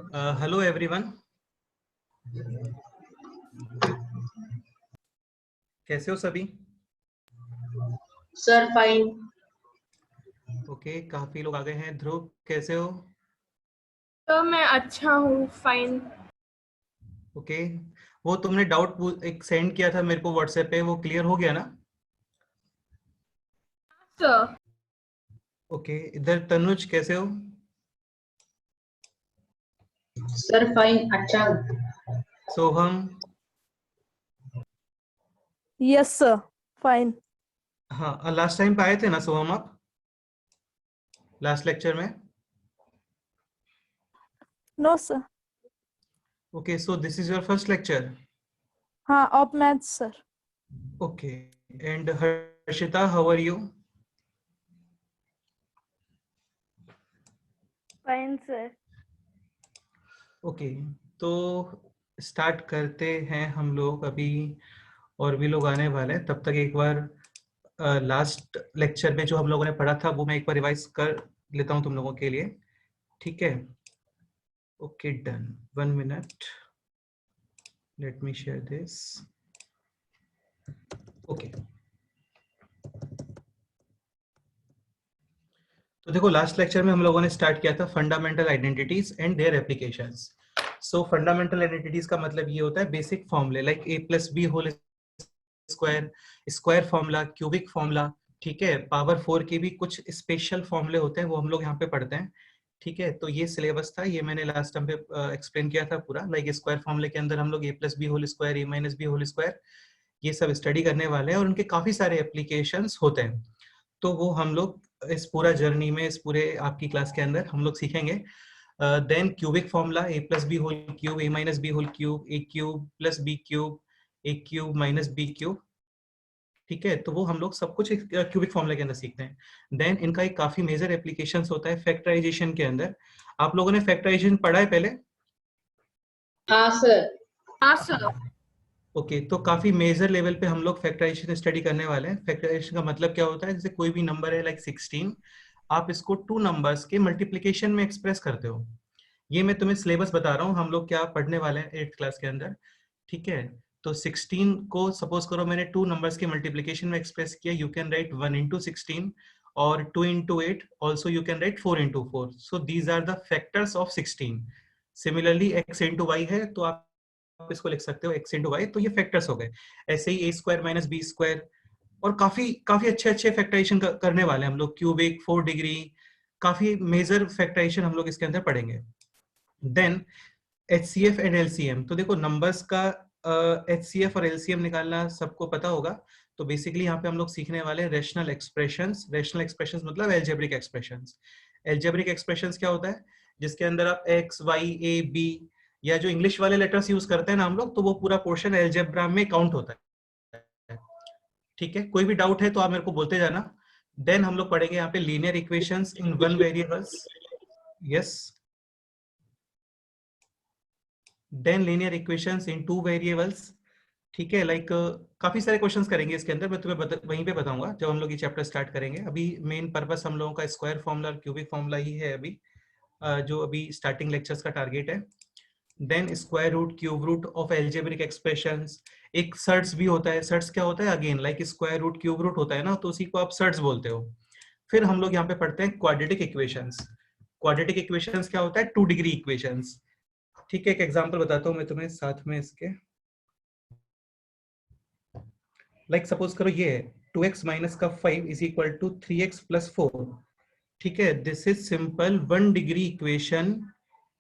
Hello everyone, कैसे हो सभी? Sir fine. ओके, काफी लोग आ गए हैं। ध्रुव, कैसे हो? तो मैं अच्छा हूँ, फाइन। ओके, वो तुमने डाउट एक सेंड किया था मेरे को व्हाट्सएप पे, वो क्लियर हो गया ना? सर ओके, इधर तनुज कैसे हो? सर फाइन, अच्छा हूँ। सोहम? Yes sir, fine. हाँ, लास्ट टाइम पे आए थे ना सोहम आप, लास्ट लेक्चर में? No sir. Okay, so this is your first lecture? हाँ, of maths sir. Okay, and Harshita, how are you? Fine sir. Okay, तो स्टार्ट करते हैं हम लोग अभी। और भी लोग आने वाले हैं, तब तक एक बार लास्ट लेक्चर में जो हम लोगों ने पढ़ा था वो मैं एक बार रिवाइज कर लेता हूं तुम लोगों के लिए, ठीक है? Okay, done. 1 minute, let me share this. Okay, तो देखो, लास्ट लेक्चर में हम लोगों ने स्टार्ट किया था fundamental identities and their applications. So fundamental identities का मतलब ये होता है बेसिक फॉर्मूले, like a plus B whole square, square formula, cubic formula, ठीक है? पावर 4 के भी कुछ स्पेशल फॉर्मूले होते हैं, वो हम लोग यहाँ पे पढ़ते हैं, ठीक है? तो ये सिलेबस था, ये मैंने लास्ट टाइम पे एक्सप्लेन किया था पूरा। लाइक स्क्वायर फॉर्मूले के अंदर हम लोग a plus B whole square, a minus B whole square, ये सब स्टडी करने वाले हैं और उनके काफी सारे एप्लीकेशंस होते हैं। तो वो हम लोग इस पूरा जर्नी में, इस पूरे आपकी क्लास के अंदर हम लोग सीखेंगे। Then cubic formula, a plus B whole cube, a minus B whole cube, a cube plus B cube, a cube minus B cube, ठीक है? तो वो हम लोग सब कुछ क्यूबिक फॉर्मूला के अंदर सीखते हैं। देन इनका एक काफी मेजर एप्लीकेशंस होता है फैक्टराइजेशन के अंदर। आप लोगों ने फैक्टराइजेशन पढ़ा है पहले? हाँ सर। हाँ सर। ओके, तो काफी मेजर लेवल पे हम लोग फैक्टराइजेशन स्टडी करने वाले हैं। फैक्टराइजेशन का मतलब क्या होता है? जैसे कोई भी नंबर है लाइक 16, आप इसको 2 नंबर्स के मल्टीप्लीकेशन में एक्सप्रेस करते हो। ये मैं तुम्हें सिलेबस बता रहा हूँ, हम लोग क्या पढ़ने वाले हैं 8th क्लास के अंदर, ठीक है? तो 16 को सपोज करो मैंने 2 नंबर्स के मल्टीप्लीकेशन में एक्सप्रेस किया, यू कैन राइट 1 into 16 और 2 into 8, also you can write 4 into 4। So these are the factors of 16। Similarly x into y है, तो आप इसको लिख सकते हो x into y, तो ये फैक्टर्स हो गए। ऐसे ही a square minus B square, और काफी काफी अच्छे अच्छे फैक्टराइजेशन करने वाले हैं हम लोग। क्यूबिक, 4 डिग्री, काफी मेजर फैक्टराइजेशन हम लोग इसके अंदर पढ़ेंगे। देन HCF एंड LCM, तो देखो नंबर्स का HCF और LCM निकालना सबको पता होगा। तो बेसिकली यहाँ पे हम लोग सीखने वाले हैं रैशनल एक्सप्रेशंस। रैशनल एक्सप्रेशंस मतलब एल्जेब्रिक एक्सप्रेशंस। एल्जेब्रिक एक्सप्रेशंस क्या होता है? जिसके अंदर आप x, y, a, b या जो इंग्लिश वाले लेटर्स यूज करते हैं ना हम लोग, तो वो पूरा पोर्शन एल्जेब्रा में काउंट होता है, ठीक है? कोई भी डाउट है तो आप मेरे को बोलते जाना। देन हम लोग पढ़ेंगे यहाँ पे linear equations in 1 variables, yes. Then linear equations in 2 variables, ठीक है? लाइक काफी सारे क्वेश्चंस करेंगे इसके अंदर, मैं तुम्हें वहीं पे बताऊंगा जब हम लोग ये चैप्टर स्टार्ट करेंगे। अभी मेन पर्पस हम लोगों का स्क्वायर फॉर्मूला और क्यूबिक फॉर्मूला ही है अभी, जो अभी स्टार्टिंग लेक्चर्स का टारगेट है। Then square root, cube root of algebraic expressions. एक सर्ट्स भी होता है। सर्ट्स क्या होता है? Again like square root, cube root होता है ना, तो उसी को आप सर्ट्स बोलते हो। फिर हम लोग यहाँ पे पढ़ते हैं क्वाड्रेटिक इक्वेशंस। क्वाड्रेटिक इक्वेशंस क्या होता है? 2 डिग्री इक्वेशंस, ठीक है? एक एग्जांपल बताता हूँ मैं तुम्हें साथ में इसके। लाइक सपोज करो ये है 2x माइनस का 5 is equal to 3x plus 4, ठीक है? This is simple 1 degree equation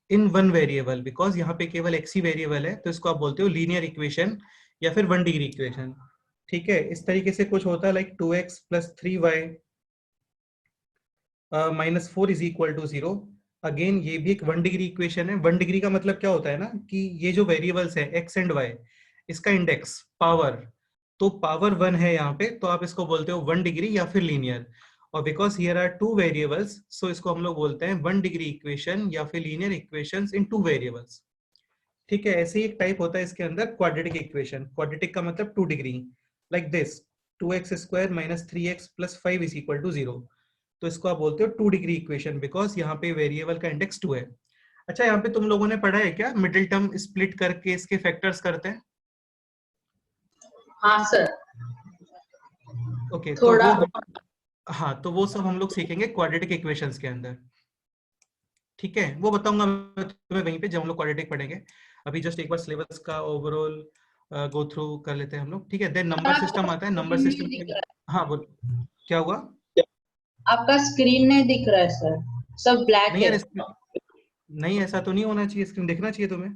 in 1 variable, because यहाँ पे केवल x ही वेरिएबल है, तो इसको आप बोलते हो लीनियर इक्वेशन या फिर 1 डिग्री इक्वेशन, ठीक है? इस तरीके से कुछ होता है like 2x plus 3y minus 4 is equal to 0। Again ये भी एक 1 डिग्री इक्वेशन है। 1 डिग्री का मतलब क्या होता है ना, कि ये जो वेरिएबल्स है x एंड y, इसका इंडेक्स पावर, तो पावर 1 है यहाँ पे, तो आप इसको बोलते हो 1 डिग्री या फिर लीनियर। और बिकॉज हियर आर 2 वेरिएबल्स, सो इसको हम लोग बोलते हैं 1 डिग्री इक्वेशन या फिर लीनियर इक्वेशंस इन 2 वेरिएबल्स, ठीक है? ऐसे ही एक टाइप होता है इसके अंदर क्वाड्रेटिक इक्वेशन। क्वाड्रेटिक का मतलब 2 degree, like this 2x square minus 3x plus 5 is equal to 0। तो इसको आप बोलते हो 2 डिग्री इक्वेशन, बिकॉज यहाँ पे वेरिएबल का इंडेक्स 2 है। अच्छा, यहाँ पे तुम लोगों ने पढ़ा है क्या मिडिल टर्म स्प्लिट करके इसके फैक्टर्स करते हैं? हाँ सर, ओके, तो थोड़ा। वो हाँ, तो वो सब हम लोग सीखेंगे क्वाड्रेटिक इक्वेशंस के अंदर। ठीक है, वो बताऊंगा मैं तुम्हें वहीं पे जब हम लोग क्वाड्रेटिक पढ़ेंगे। अभी जस्ट एक बार सिलेबस का ओवरऑल गो थ्रू कर लेते हैं हम लोग। ठीक है, देन नंबर सिस्टम आता है। नंबर स्क्रीन सिस्टम नहीं दिख के, रहा हाँ बोल, क्या हुआ? है, आपका स्क्रीन नहीं दिख रहा है सर, सब ब्लैक नहीं है। यार, नहीं ऐसा तो नहीं होना चाहिए, स्क्रीन देखना चाहिए तुम्हें।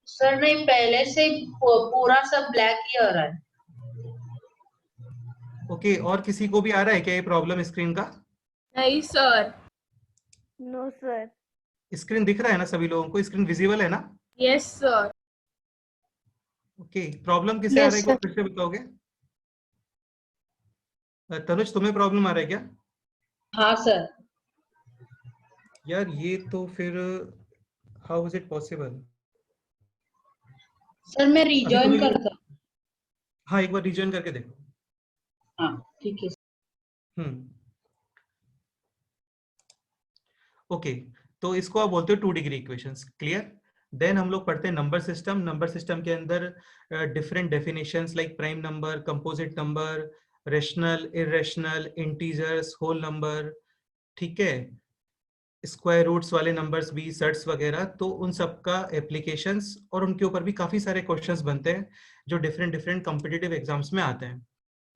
सर नहीं, पहले से ही पूरा सब ब्लैक ही हो रहा है। ओके, और किसी को भी आ रहा है क्या ये प्रॉब्लम स्क्रीन का? नहीं सर। No sir. स्क्रीन दिख रहा है ना सभी लोगों को? स्क्रीन विजिबल है ना? Yes sir. ओके, प्रॉब्लम किसे आ रहा है, यस एक बार सर। फिर से बताओगे? तनुज, तुम्हें प्रॉब्लम आ रहा है क्या? हाँ सर। यार ये तो फिर how is it possible? Sir मैं अभी रिजॉइन तुम्हें, करता हूँ। हाँ एक बार रिजॉइन करके देखो। हाँ ठीक है। हम्म, ओके, तो इसको आप बोलते हो 2 डिग्री इक्वेशंस। क्लियर? देन हम लोग पढ़ते हैं नंबर सिस्टम। नंबर सिस्टम के अंदर different definitions like prime number, composite number, rational, irrational, integers, whole number. ठीक है, स्क्वायर रूट्स वाले नंबर्स भी, सेट्स वगैरह, तो उन सब का एप्लीकेशंस और उनके ऊपर भी काफी सारे क्वेश्चंस बनते हैं जो डिफरेंट डिफरेंट कॉम्पिटिटिव एग्जाम्स में आते हैं।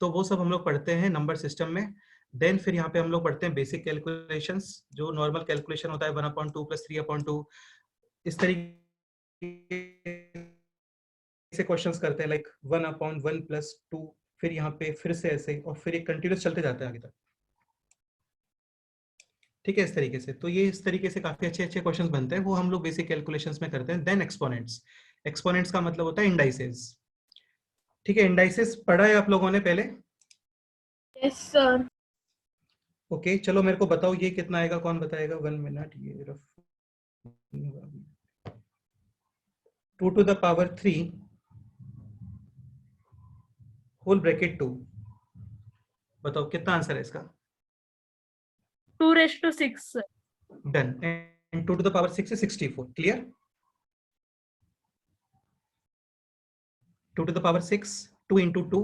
तो वो सब हम लोग पढ़ते हैं नंबर सिस्टम में। देन फिर यहाँ पे हम लोग पढ़ते हैं बेसिक कैलकुलेशंस, जो नॉर्मल कैलकुलेशन होता है 1/2 प्लस 3/2, इस तरीके से क्वेश्चंस करते हैं लाइक 1/1 प्लस 2, फिर यहाँ पे फिर से ऐसे, और फिर एक कंटिन्यूस चलते जाता है आगे तक। ठीक है, इस तरीके से, तो ये इस तरीके से काफी अच्छे अच्छे क्वेश्चंस बनते हैं, वो हम लोग बेसिक कैलकुलेशंस में करते हैं। Then exponents. एक्सपोनेंट्स का मतलब होता है इंडाइसेस। ठीक है, इंडाइसेस पढ़ा है आप लोगों ने पहले? Yes sir. ओके, चलो मेरे को बताओ ये कितना आएगा, कौन बताएगा? 1 मिनट, ये रफ 2⁻³ होल ब्रैकेट 2, बताओ कितना आंसर है इसका? 2⁻6 sir. Done. And 2⁻6 is 64। Clear? 2⁻6, 2 into 2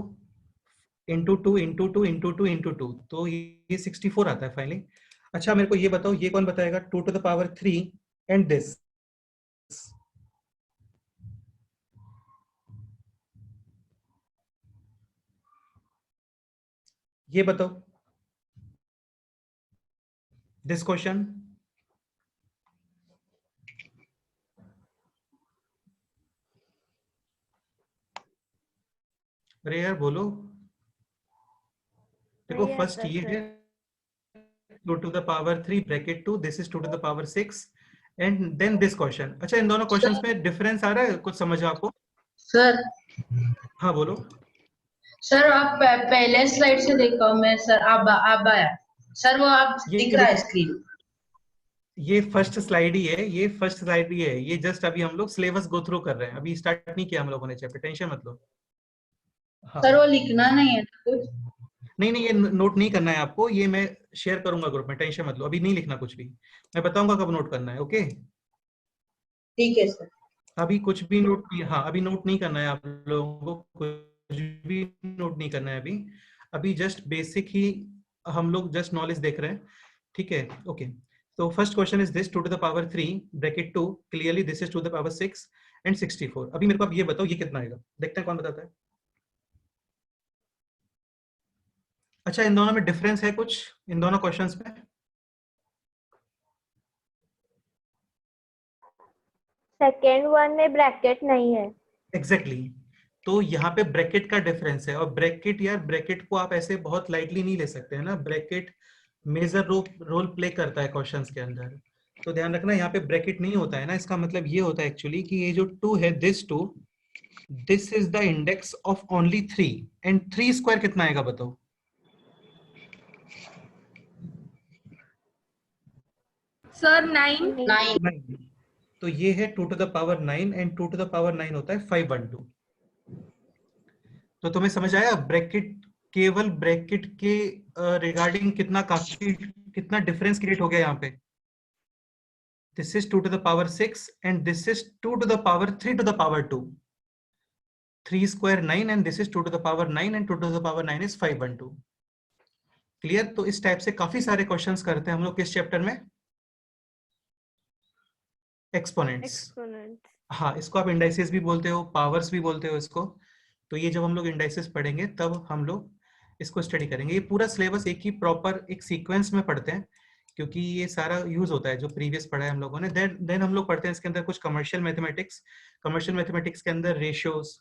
into 2 into 2 into 2 into 2, तो ये 64 आता है फाइनली। अच्छा मेरे को ये बताओ, ये कौन बताएगा 2⁻3 एंड दिस? ये बताओ दिस क्वेश्चन। अरे यार बोलो। देखो नहीं फर्स्ट आता ये है sir. 2⁻3 bracket 2, this is 2⁻6 and then this question. अच्छा, इन दोनों क्वेश्चंस में डिफरेंस आ रहा है, कुछ समझ आपको? सर हाँ बोलो। सर आप पहले स्लाइड से देखो, मैं सर आप आया सर, वो आप दिख ये रहा है देखो, स्क्रीन। ये फर्स्ट स्लाइड ही है, ये फर्स्ट स्लाइड ही है, ये जस्ट अभी हम लोग सिलेबस गो थ्रू कर रहे हैं, अभी स्टार्ट नहीं किया हम लोगों ने चैप्टर, टेंशन मत लो। हाँ, सर वो लिखना नहीं है ना कुछ? नहीं नहीं, ये नोट नहीं करना है आपको, ये मैं शेयर करूंगा ग्रुप में, टेंशन मत लो, अभी नहीं लिखना कुछ भी, मैं बताऊंगा कब नोट करना है। ओके, ठीक है सर। अभी कुछ भी नोट नहीं, हाँ अभी नोट नहीं करना है आप लोगों को, कुछ भी नोट नहीं करना है अभी। अभी जस्ट बेसिक ही हम लोग जस्ट नॉलेज देख रहे हैं। ठीक है, ओके। तो first question is this 2⁻3 bracket 2, clearly this is 2⁻6 and 64। अभी मेरे को आप ये बताओ ये कितना आएगा, देखते हैं कौन बताता है। अच्छा, इन दोनों में डिफरेंस है कुछ, इन दोनों क्वेश्चंस में? सेकेंड वन में ब्रैकेट नहीं है। Exactly exactly. तो यहाँ पे ब्रैकेट का डिफरेंस है, और ब्रैकेट यार, ब्रैकेट को आप ऐसे बहुत लाइटली नहीं ले सकते हैं ना, ब्रैकेट मेजर रोल प्ले करता है क्वेश्चंस के अंदर। तो ध्यान रखना, यहाँ पे ब्रैकेट नहीं होता है ना, इसका मतलब ये होता है एक्चुअली कि ये जो 2 है, this 2, this is the index of only 3, and 3 square कितना आएगा बताओ? सर 9। 9। 9। तो ये है 2⁻9 एंड 2⁻9 होता है 512। तो तुम्हें समझ आया ब्रैकेट, केवल ब्रैकेट के रिगार्डिंग कितना काफी, कितना डिफरेंस क्रिएट हो गया यहाँ पे? This is 2 to the power 6 and this is 2 to the power 3 to the power 2. 3 square 9 and this is 2 to the power 9 and 2 to the power 9 is 512. Clear? तो इस टाइप से काफी सारे क्वेश्चंस करते हैं हम लोग किस चैप्टर में? एक्सपोनेंट्स। एक्सपोनेंट्स। हाँ, इसको आप इंडाइसेस भी बोलते हो, पावर्स भी बोलते हो इसको। तो ये जब हम लोग इंडाइसेस पढ़ेंगे तब हम लोग इसको स्टडी करेंगे। ये पूरा सिलेबस एक ही प्रॉपर एक सीक्वेंस में पढ़ते हैं क्योंकि ये सारा यूज होता है जो प्रीवियस पढ़ा है हम लोगों ने। देन हम लोग पढ़ते हैं इसके अंदर कुछ कमर्शियल मैथमेटिक्स। कमर्शियल मैथमेटिक्स के अंदर रेशियोज,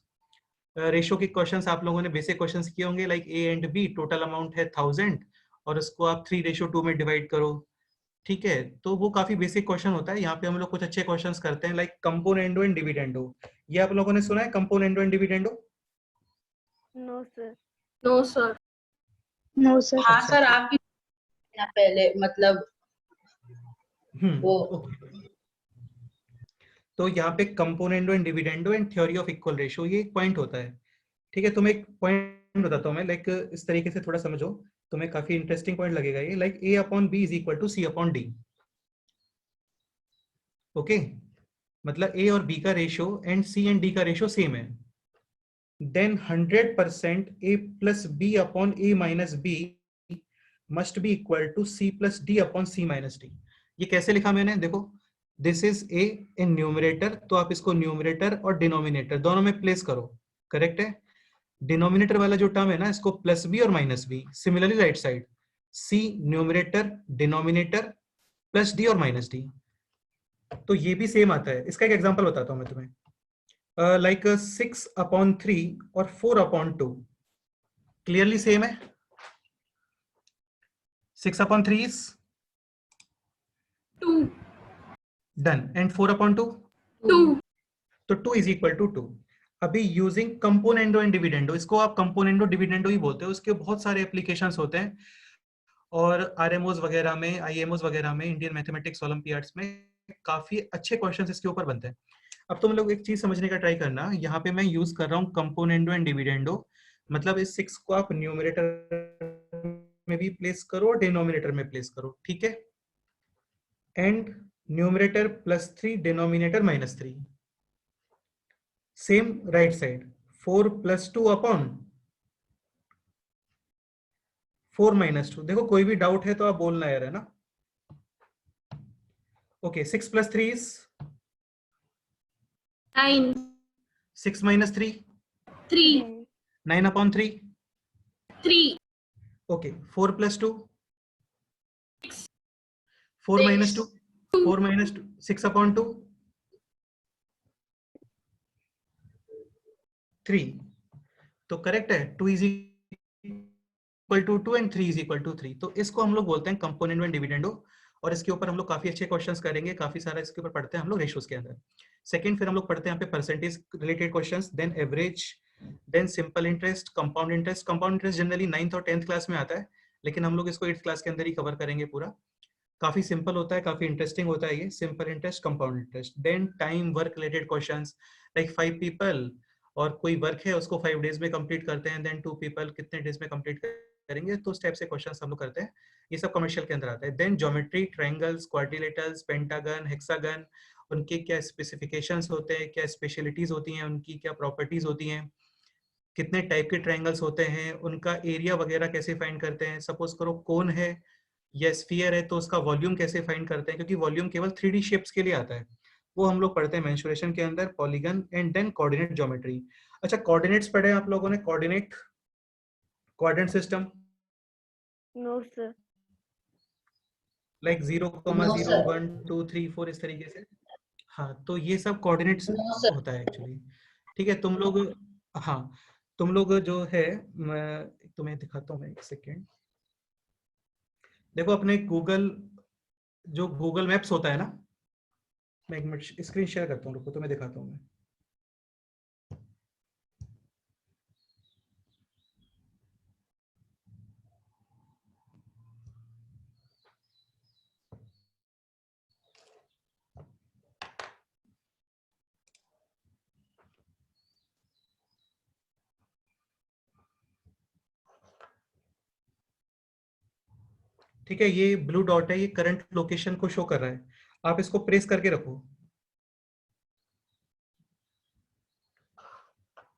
रेशियो के क्वेश्चंस आप लोगों ने बेसिक क्वेश्चंस किए होंगे, like A and B, total amount है 1000 और उसको आप 3:2 में डिवाइड करो। ठीक है, तो वो काफी बेसिक क्वेश्चन होता है। यहाँ पे हम लोग कुछ अच्छे क्वेश्चंस करते हैं लाइक कंपोनेंडो एंड डिविडेंडो। ये आप लोगों ने सुना है componendo and dividendo? No sir. No sir. No sir. हाँ अच्छा, सर, आप ही ना पहले मतलब वो ओके। तो यहाँ पे componendo and dividendo and theory of equal ratio, ये एक पॉइंट होता है। ठीक है, तुम्हें एक पॉइंट बताता हूँ मैं, लाइक इस तरीके से थोड़ा समझो, तुम्हें काफी इंटरेस्टिंग पॉइंट लगेगा ये। Like a upon b is equal to c upon d। Okay, मतलब a और b का ratio and c and d का रेशियो सेम है। Then 100% a plus b upon a minus b must be equal to c plus d upon c minus d। ये कैसे लिखा मैंने? देखो, this is a in numerator, तो आप इसको न्यूमरेटर और डिनोमिनेटर दोनों में प्लेस करो। करेक्ट है? डिनोमिनेटर वाला जो टर्म है ना, इसको प्लस बी और minus B. Similarly right side, C numerator, denominator, plus D और माइनस डी। तो ये भी सेम आता है। इसका एक एग्जांपल बताता हूं मैं तुम्हें। लाइक 6 अपॉन 3 और 4 अपॉन 2 क्लियरली सेम है। 6 upon 3 is 2 done and 4 upon 2 2 तो 2 इज इक्वल टू 2। अभी यूजिंग कंपोनेंडो एंड डिविडेंडो, इसको आप कंपोनेंडो डिविडेंडो ही बोलते हो, उसके बहुत सारे एप्लीकेशंस होते हैं और आरएमओज वगैरह में, आईएमओज वगैरह में, इंडियन मैथमेटिक्स ओलंपियाड्स में काफी अच्छे क्वेश्चंस इसके ऊपर बनते हैं। अब तुम लोग एक चीज समझने का ट्राई करना, यहाँ पे मैं यूज कर रहा हूँ कंपोनेंडो एंड डिविडेंडो। मतलब इस 6 को आप न्यूमरेटर में भी प्लेस करो और डिनोमिनेटर में प्लेस करो। ठीक है, and numerator +3, denominator -3। Same right side, 4 + 2 upon 4 - 2। देखो, कोई भी डाउट है तो आप बोलना यार, है ना? Okay, 6 + 3 is 9 6 - 3 3 9 upon 3। 3 okay, 4 + 2 4 - 2 4 - 2 6 upon 2 3। तो करेक्ट है, 2 is equal to 2 and 3 is equal to 3। तो इसको हम लोग बोलते हैं कंपोनेंट एंड डिविडेंडो और इसके ऊपर हम लोग काफी अच्छे क्वेश्चंस करेंगे। काफी सारा इसके ऊपर पढ़ते हैं हम लोग रेशियोज के अंदर। सेकंड, फिर हम लोग पढ़ते हैं यहाँ पे percentage related questions, then average, then simple interest, compound interest. Compound interest generally 9th और 10th क्लास में आता है, लेकिन हम लोग इसको 8th क्लास के अंदर ही कवर करेंगे पूरा। काफी सिंपल होता है, काफी इंटरेस्टिंग होता है ये simple interest, compound interest. Then time work related questions, like 5 people और कोई वर्क है उसको 5 डेज में कंप्लीट करते हैं, देन 2 पीपल कितने डेज में कंप्लीट करेंगे। तो उस टाइप से क्वेश्चंस हम लोग करते हैं, ये सब कमर्शियल के अंदर आता है। Then geometry, triangles, quadrilaterals, pentagon, hexagon, उनके क्या स्पेसिफिकेशंस होते हैं, क्या स्पेशलिटीज होती हैं, उनकी क्या प्रॉपर्टीज होती हैं, कितने टाइप के ट्रायंगल्स होते हैं, उनका एरिया वगैरह कैसे फाइंड करते हैं। सपोज करो कोन है या स्फीयर है तो उसका वॉल्यूम कैसे फाइंड करते हैं, क्योंकि वॉल्यूम केवल 3D शेप्स के लिए आता है, वो हम लोग पढ़ते हैं मेंसुरेशन के अंदर। Polygon and then coordinate geometry. अच्छा, कोऑर्डिनेट्स पढ़े आप लोगों ने? Coordinate system, no sir. Like 0, no 0, sir. 1, 2, 3, 4 इस तरीके से। हाँ, तो ये सब कोऑर्डिनेट्स नो सर। होता है एक्चुअली। ठीक है, तुम लोग, हाँ, तुम लोग जो है, मैं तुम्हें दिखाता हूँ मैं, एक सेकेंड। देखो, अपने जो गूगल मैप्स होता है ना, मैं एक मिनट स्क्रीन शेयर करता हूँ, रुको तुम्हें दिखाता हूँ मैं। ठीक है, ये ब्लू डॉट है, ये करंट लोकेशन को शो कर रहा है। आप इसको प्रेस करके रखो।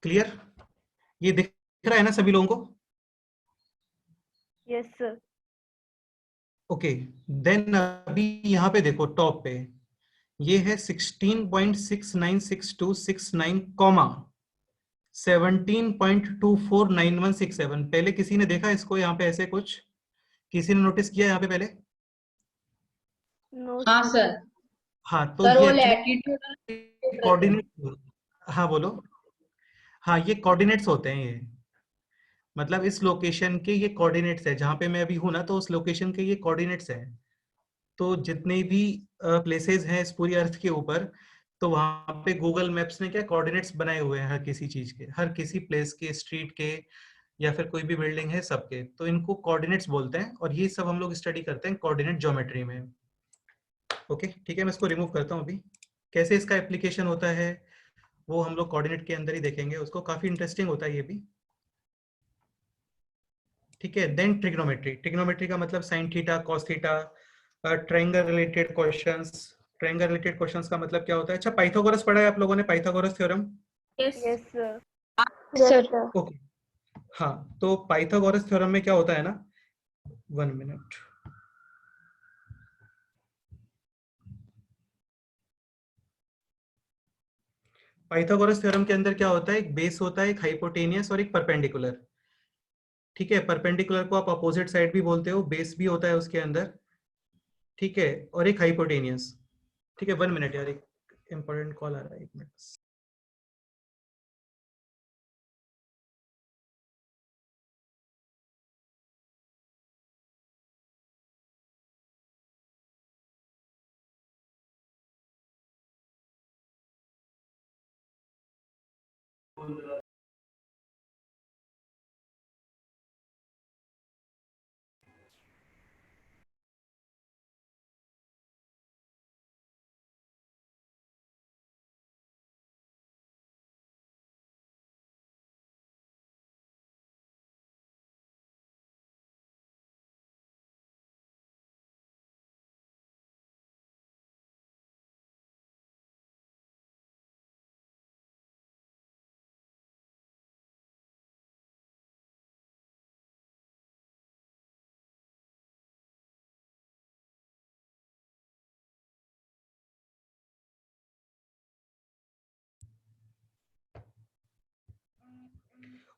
क्लियर? ये दिख रहा है ना सभी लोगों को? Yes, sir. ओके, देन अभी यहाँ पे देखो टॉप पे ये है 16.696269 कॉमा 17.249167। पहले किसी ने देखा इसको यहाँ पे ऐसे कुछ? किसी ने नोटिस किया यहाँ पे पहले? No, हाँ sir. सर। हाँ, तो सर ये वो एक्चुअली लैटिट्यूड कोऑर्डिनेट। हाँ बोलो। हाँ, ये कोऑर्डिनेट्स होते हैं ये, मतलब इस लोकेशन के ये कोऑर्डिनेट्स है, जहाँ पे मैं अभी हूँ ना, तो उस लोकेशन के ये कोऑर्डिनेट्स हैं। तो जितने भी प्लेसेस हैं इस पूरी अर्थ के ऊपर, तो वहाँ पे गूगल मैप्स ने क्या कोऑर्डिनेट्स बनाए हुए हैं हर किसी चीज के, हर किसी प्लेस के, स्ट्रीट के, या फिर कोई भी बिल्डिंग है सबके, तो इनको कोऑर्डिनेट्स बोलते हैं। और ये सब हम लोग स्टडी करते हैं कोऑर्डिनेट ज्योमेट्री में। ओके ठीक है, मैं इसको रिमूव करता हूँ अभी। कैसे इसका एप्लीकेशन होता है वो हम लोग कोऑर्डिनेट के अंदर ही देखेंगे उसको, काफी इंटरेस्टिंग होता है ये भी। ठीक है, देन ट्रिग्नोमेट्री। ट्रिग्नोमेट्री का मतलब sine theta, cos theta, triangle related questions. Triangle related questions का मतलब क्या होता है? अच्छा, पाइथागोरस पढ़ा है आप लोगों ने, Pythagoras theorem? Yes. Yes, sir. Yes, sir. Okay, हाँ, तो पाइथागोरस थ्योरम में क्या होता है ना, 1 मिनट। पाइथागोरस थ्योरम के अंदर क्या होता है? एक बेस होता है, एक हाइपोटेनियस और एक परपेंडिकुलर। ठीक है, परपेंडिकुलर को आप अपोजिट साइड भी बोलते हो, बेस भी होता है उसके अंदर, ठीक है, और एक हाइपोटेनियस। ठीक है, 1 मिनट यार, एक इंपॉर्टेंट कॉल आ रहा है, 1 मिनट।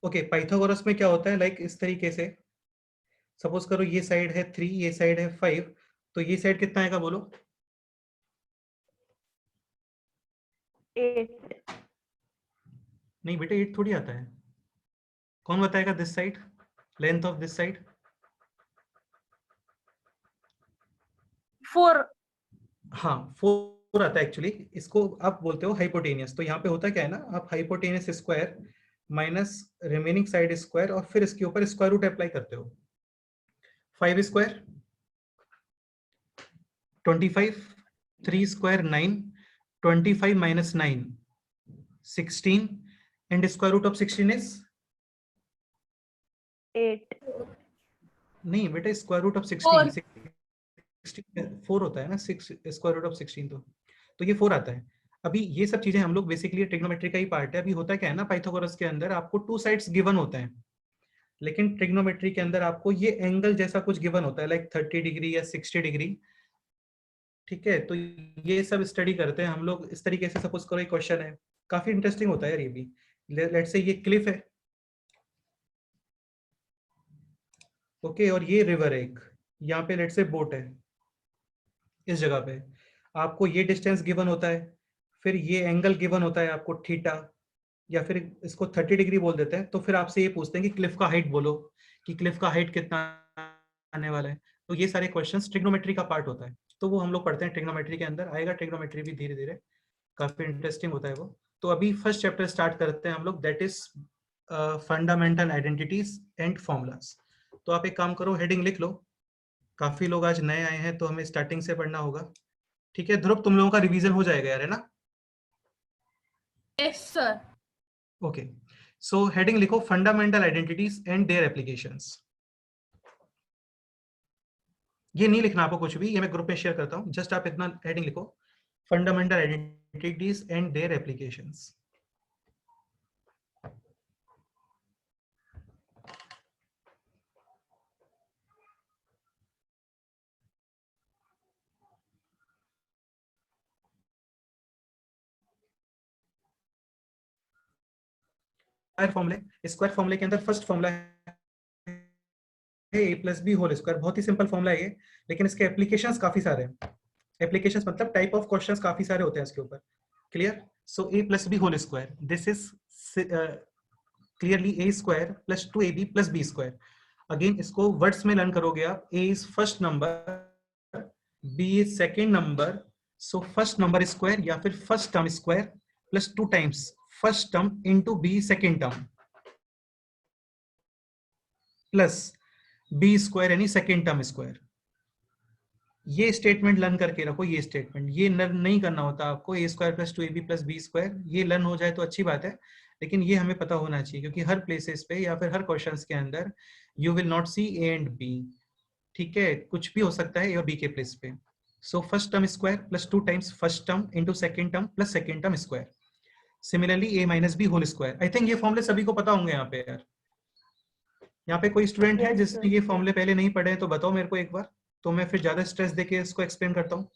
ओके, पाइथागोरस में क्या होता है, लाइक इस तरीके से, सपोज करो ये साइड है 3, ये साइड है 5, तो ये साइड कितना आएगा बोलो? 8. नहीं बेटा, 8 थोड़ी आता है। कौन बताएगा? This side, length of this side. 4. हाँ, 4 आता है एक्चुअली। इसको आप बोलते हो हाइपोटेनियस। तो यहाँ पे होता क्या है ना, आप hypotenuse square minus remaining side square और फिर इसके ऊपर स्क्वायर रूट अप्लाई करते हो। 5 square 25, 3 square 9, 25 minus 9 16, and square root of 16 is 8. नहीं बेटा, स्क्वायर रूट ऑफ 4. 16 4 होता है ना, 6 स्क्वायर रूट ऑफ 16, तो ये 4 आता है। अभी ये सब चीजें हम लोग बेसिकली ट्रिग्नोमेट्री का ही पार्ट है। अभी होता क्या है ना, पाइथागोरस के अंदर आपको 2 साइड्स गिवन होते हैं, लेकिन ट्रिग्नोमेट्री के अंदर आपको ये एंगल जैसा कुछ गिवन होता है, लाइक 30 डिग्री या 60 डिग्री। ठीक है, तो ये सब स्टडी करते हैं हम लोग इस तरीके से। सपोज करो एक क्वेश्चन है, काफी इंटरेस्टिंग होता है यार ये भी। लेट्स से ये क्लिफ है, ओके, और ये रिवर है एक, यहाँ पे लेट्स से बोट है इस जगह पे। आपको ये डिस्टेंस गिवन होता है, फिर ये एंगल गिवन होता है आपको थीटा, या फिर इसको 30 डिग्री बोल देते हैं। तो फिर आपसे ये पूछते हैं कि क्लिफ का हाइट बोलो, कि क्लिफ का हाइट कितना आने वाला है। तो ये सारे क्वेश्चंस ट्रिग्नोमेट्री का पार्ट होता है, तो वो हम लोग पढ़ते हैं ट्रिग्नोमेट्री के अंदर। आएगा ट्रिग्नोमेट्री भी धीरे धीरे, काफी इंटरेस्टिंग होता है वो। तो अभी फर्स्ट चैप्टर स्टार्ट करते हैं हम लोग, that is fundamental identities and formulas. तो आप एक काम करो, हेडिंग लिख लो। काफी लोग आज नए आए हैं तो हमें स्टार्टिंग से पढ़ना होगा। ठीक है ध्रुव, तुम लोगों का रिवीजन हो जाएगा यार, है ना? Yes, sir. Okay, so heading लिखो, fundamental identities and their applications. ये नहीं लिखना आपको कुछ भी, ये मैं ग्रुप में शेयर करता हूँ, जस्ट आप इतना हेडिंग लिखो, fundamental identities and their applications. Square फॉर्मूले के अंदर फर्स्ट फॉर्मूला है ए प्लस बी होल स्क्वायर, बहुत ही सिंपल फॉर्मूला है ये, लेकिन इसके एप्लीकेशंस काफी सारे हैं। एप्लीकेशंस मतलब टाइप ऑफ क्वेश्चंस काफी सारे होते हैं इसके ऊपर। Clear? So A plus B whole square, this is clearly A square plus 2ab plus B square. Again इसको वर्ड्स में लर्न करोगे आप, A is first number, B is second number, so first number square या फिर first term square plus 2 times first term into B second term plus B square यानी second term square. ये statement learn करके रखो, ये statement, ये learn नहीं करना होता आपको, A square plus 2ab plus B square, ये लर्न हो जाए तो अच्छी बात है, लेकिन ये हमें पता होना चाहिए, क्योंकि हर प्लेसेस पे या फिर हर क्वेश्चंस के अंदर you will not see A and B, ठीक है, कुछ भी हो सकता है ए और बी के प्लेस पे। So first term square plus 2 times first term into second term plus second term square. Similarly A minus B whole square. I think ये फॉर्मूले सभी को पता होंगे यहाँ पे यार। यहाँ पे कोई स्टूडेंट है जिसने ये फॉर्मूले पहले नहीं पढ़े हैं तो बताओ मेरे को एक बार, तो मैं फिर ज्यादा स्ट्रेस देके इसको एक्सप्लेन करता हूँ।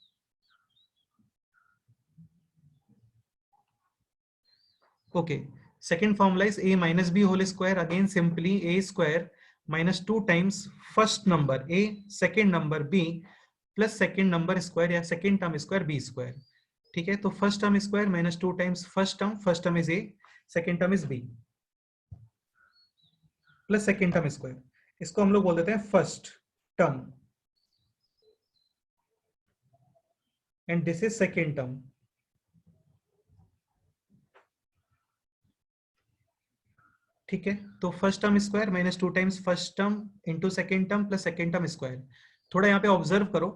Okay, second formula is a minus B whole square, again simply a square minus 2 times first number a second number b plus second number square या second term square b square. ठीक है, तो first term square minus 2 times first term is a, second term is b plus second term square, इसको हम लोग बोल देते हैं first term and this is second term. ठीक है, तो first term square minus 2 times first term into second term plus second term square. थोड़ा यहाँ पे ऑब्जर्व करो,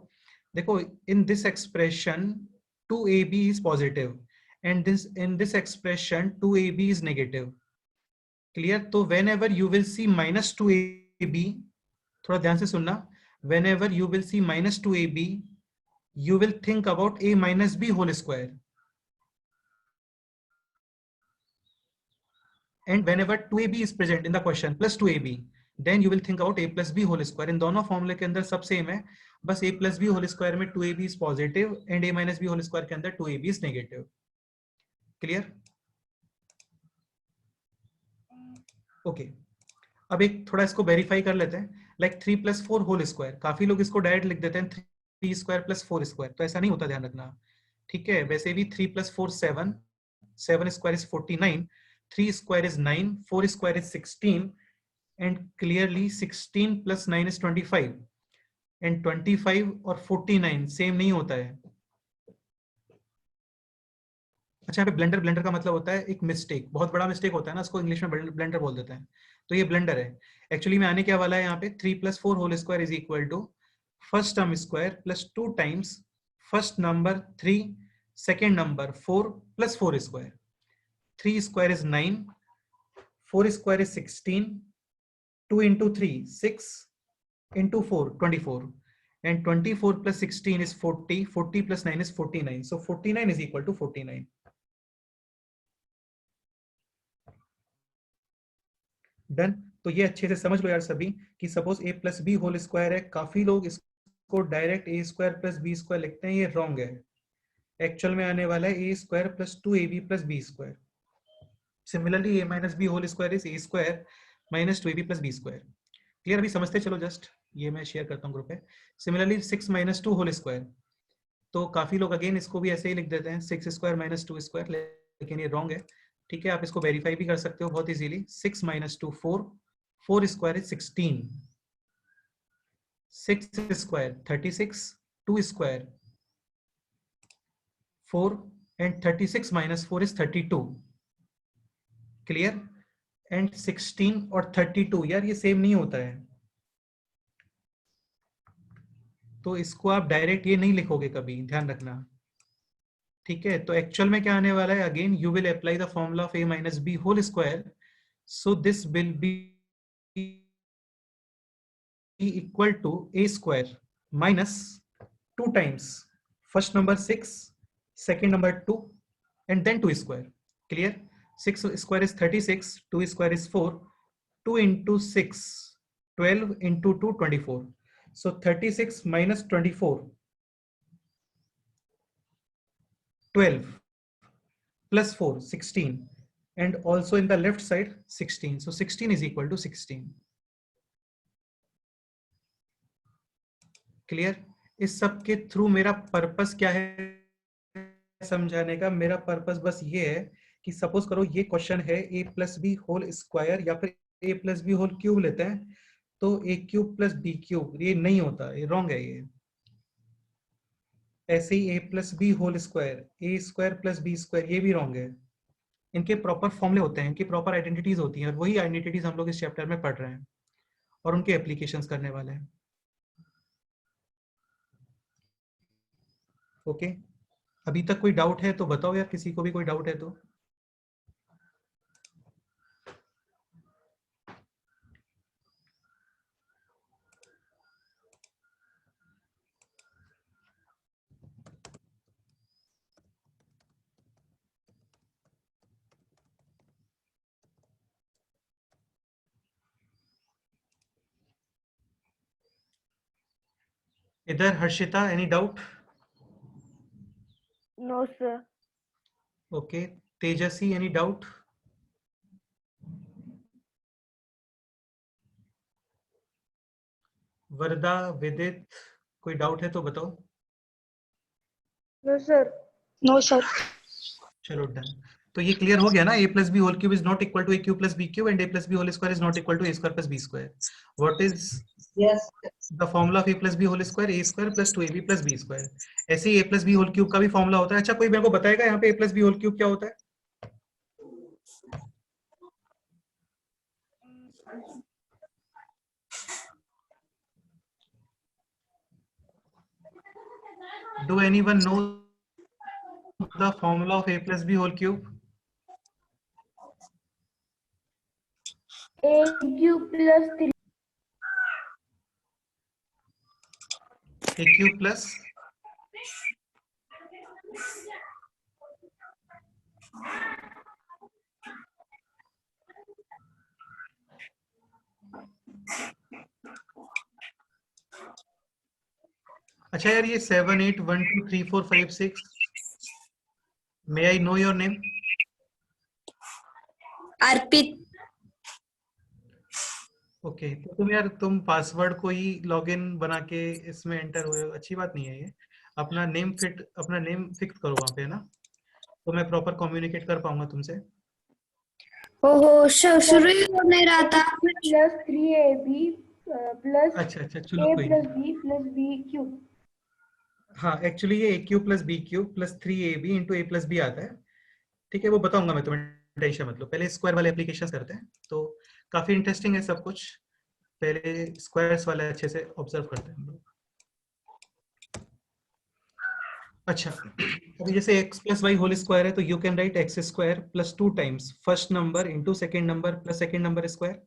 देखो in this expression 2ab is positive and this in this expression 2ab is negative. Clear? तो whenever you will see minus 2ab, थोड़ा ध्यान से सुनना, whenever you will see minus 2ab you will think about a minus b whole square, and whenever 2ab is present in the question plus 2ab, then you will think about a plus b whole square। इन दोनों फॉर्मूले के अंदर सब same है, बस a plus b whole square में 2ab is positive and a minus b whole square के अंदर 2ab is negative। Clear? Okay, अब एक थोड़ा इसको वेरीफाई कर लेते हैं, लाइक 3 plus 4 whole square, काफी लोग इसको डायरेक्ट लिख देते हैं 3 स्क्वायर प्लस 4 स्क्वायर, तो ऐसा नहीं होता, ध्यान रखना। ठीक है, वैसे भी 3 plus 4 7, 7 square is 49, 3 square is 9, 4 square is 16 and clearly 16 plus 9 is 25 and 25 और 49 सेम नहीं होता है। अच्छा, यहाँ पे ब्लेंडर का मतलब होता है एक मिस्टेक, बहुत बड़ा मिस्टेक होता है ना, इसको इंग्लिश में ब्लेंडर बोल देते हैं, तो ये ब्लेंडर है। एक्चुअली में आने क्या वाला है यहाँ पे, 3 plus 4 whole square is equal to first term square plus 2 times first number 3 second number 4 plus 4 square. 3 square is 9, 4 square is 16, 2 into 3 6 into 4 24 and 24 plus 16 is 40, 40 plus 9 is 49, so 49 is equal to 49। Done? तो ये अच्छे से समझ लो यार सभी कि suppose a plus B whole square है, काफी लोग इसको direct a square plus B square लिखते हैं, ये रॉन्ग है। एक्चुअल में आने वाला है a square plus 2ab plus B square. Similarly a minus B whole square is a square minus 2ab plus B square. Clear? अभी समझते चलो, जस्ट ये मैं शेयर करता हूँ ग्रुप पे। सिमिलरली 6 माइनस 2 होल स्क्वायर, तो काफी लोग अगेन इसको भी ऐसे ही लिख देते हैं 6 स्क्वायर माइनस 2 स्क्वायर, लेकिन ये रॉन्ग है। ठीक है, आप इसको वेरीफाई भी कर सकते हो बहुत easily. 6 minus 2 4, 4 square is 16, 6 square 36, 2 square 4 and 36 minus 4 is 32। Clear? And 16 और 32 यार ये सेम नहीं होता है, तो इसको आप डायरेक्ट ये नहीं लिखोगे कभी, ध्यान रखना। ठीक है, तो एक्चुअल में क्या आने वाला है, again you will apply the formula of a minus B whole square, so this will be equal to a square minus 2 times first number 6, second number 2, and then 2 square. Clear? 6 square is 36, 2 square is 4, 2 into 6, 12 into 2, 24. So 36 minus 24, 12 plus 4, 16, and also in the left side 16. So 16 is equal to 16. Clear? इस सब के through मेरा purpose क्या है समझाने का? मेरा purpose बस ये है कि सपोज करो ये क्वेश्चन है a plus B whole square या फिर a plus B whole cube लेते हैं, तो a cube plus B cube, ये नहीं होता, ये रॉन्ग है। ये ऐसे ही a plus B whole square, a square plus B square, ये भी रॉन्ग है। इनके प्रॉपर फॉर्मूले होते हैं, इनकी प्रॉपर आइडेंटिटीज होती हैं, और वही आइडेंटिटीज हम लोग इस चैप्टर में पढ़ रहे हैं और उनके एप्लीकेशंस करने वाले हैं। ओके, अभी तक कोई डाउट है तो बताओ यार, किसी को भी कोई डाउट है तो। इधर Harshita, any doubt? No, sir. Okay, Tejaswi, any doubt? Varada, Vidit, कोई डाउट है तो बताओ। No, sir. No sir. चलो डन। तो ये क्लियर हो गया ना, a plus B whole cube is not equal to a cube plus b cube and a plus B whole square is not equal to a square plus b square. What is the formula of a plus B whole square? a square plus 2ab plus b square. ऐसे ही a plus B whole cube का भी formula होता है। अच्छा, कोई मेरे को बताएगा यहाँ पे a plus B whole cube क्या होता है? Do anyone know the formula of a plus b whole cube? A cube plus 3. A cube plus अच्छा यार, ये 7 8 1 2 3 4 5 6, मे I know your name? Arpit. Okay, तो तुम यार, तुम पासवर्ड को ही लॉगिन बना के इसमें एंटर हुए हो, अच्छी बात नहीं है ये। अपना नेम फिक्स करो वहां पे, है ना, तो मैं प्रॉपर कम्युनिकेट कर पाऊंगा तुमसे। ओहो, शुरू ही हो नहीं रहा था। Plus 3ab plus अच्छा, चलो a कोई plus नहीं। b plus b cube. हाँ, एक्चुअली ये a cube plus b cube plus 3ab into a plus B आता है। ठीक है, वो बताऊंगा मैं तुम्हें, टेंशन मत लो। पहले स्क्वायर वाले एप्लीकेशन करते हैं, तो काफी इंटरेस्टिंग है सब कुछ। पहले स्क्वायर्स वाले अच्छे से ऑब्जर्व करते हैं हम लोग। अच्छा, अभी जैसे x plus Y whole square है, तो you can write x square plus 2 times first number into second number plus second number square.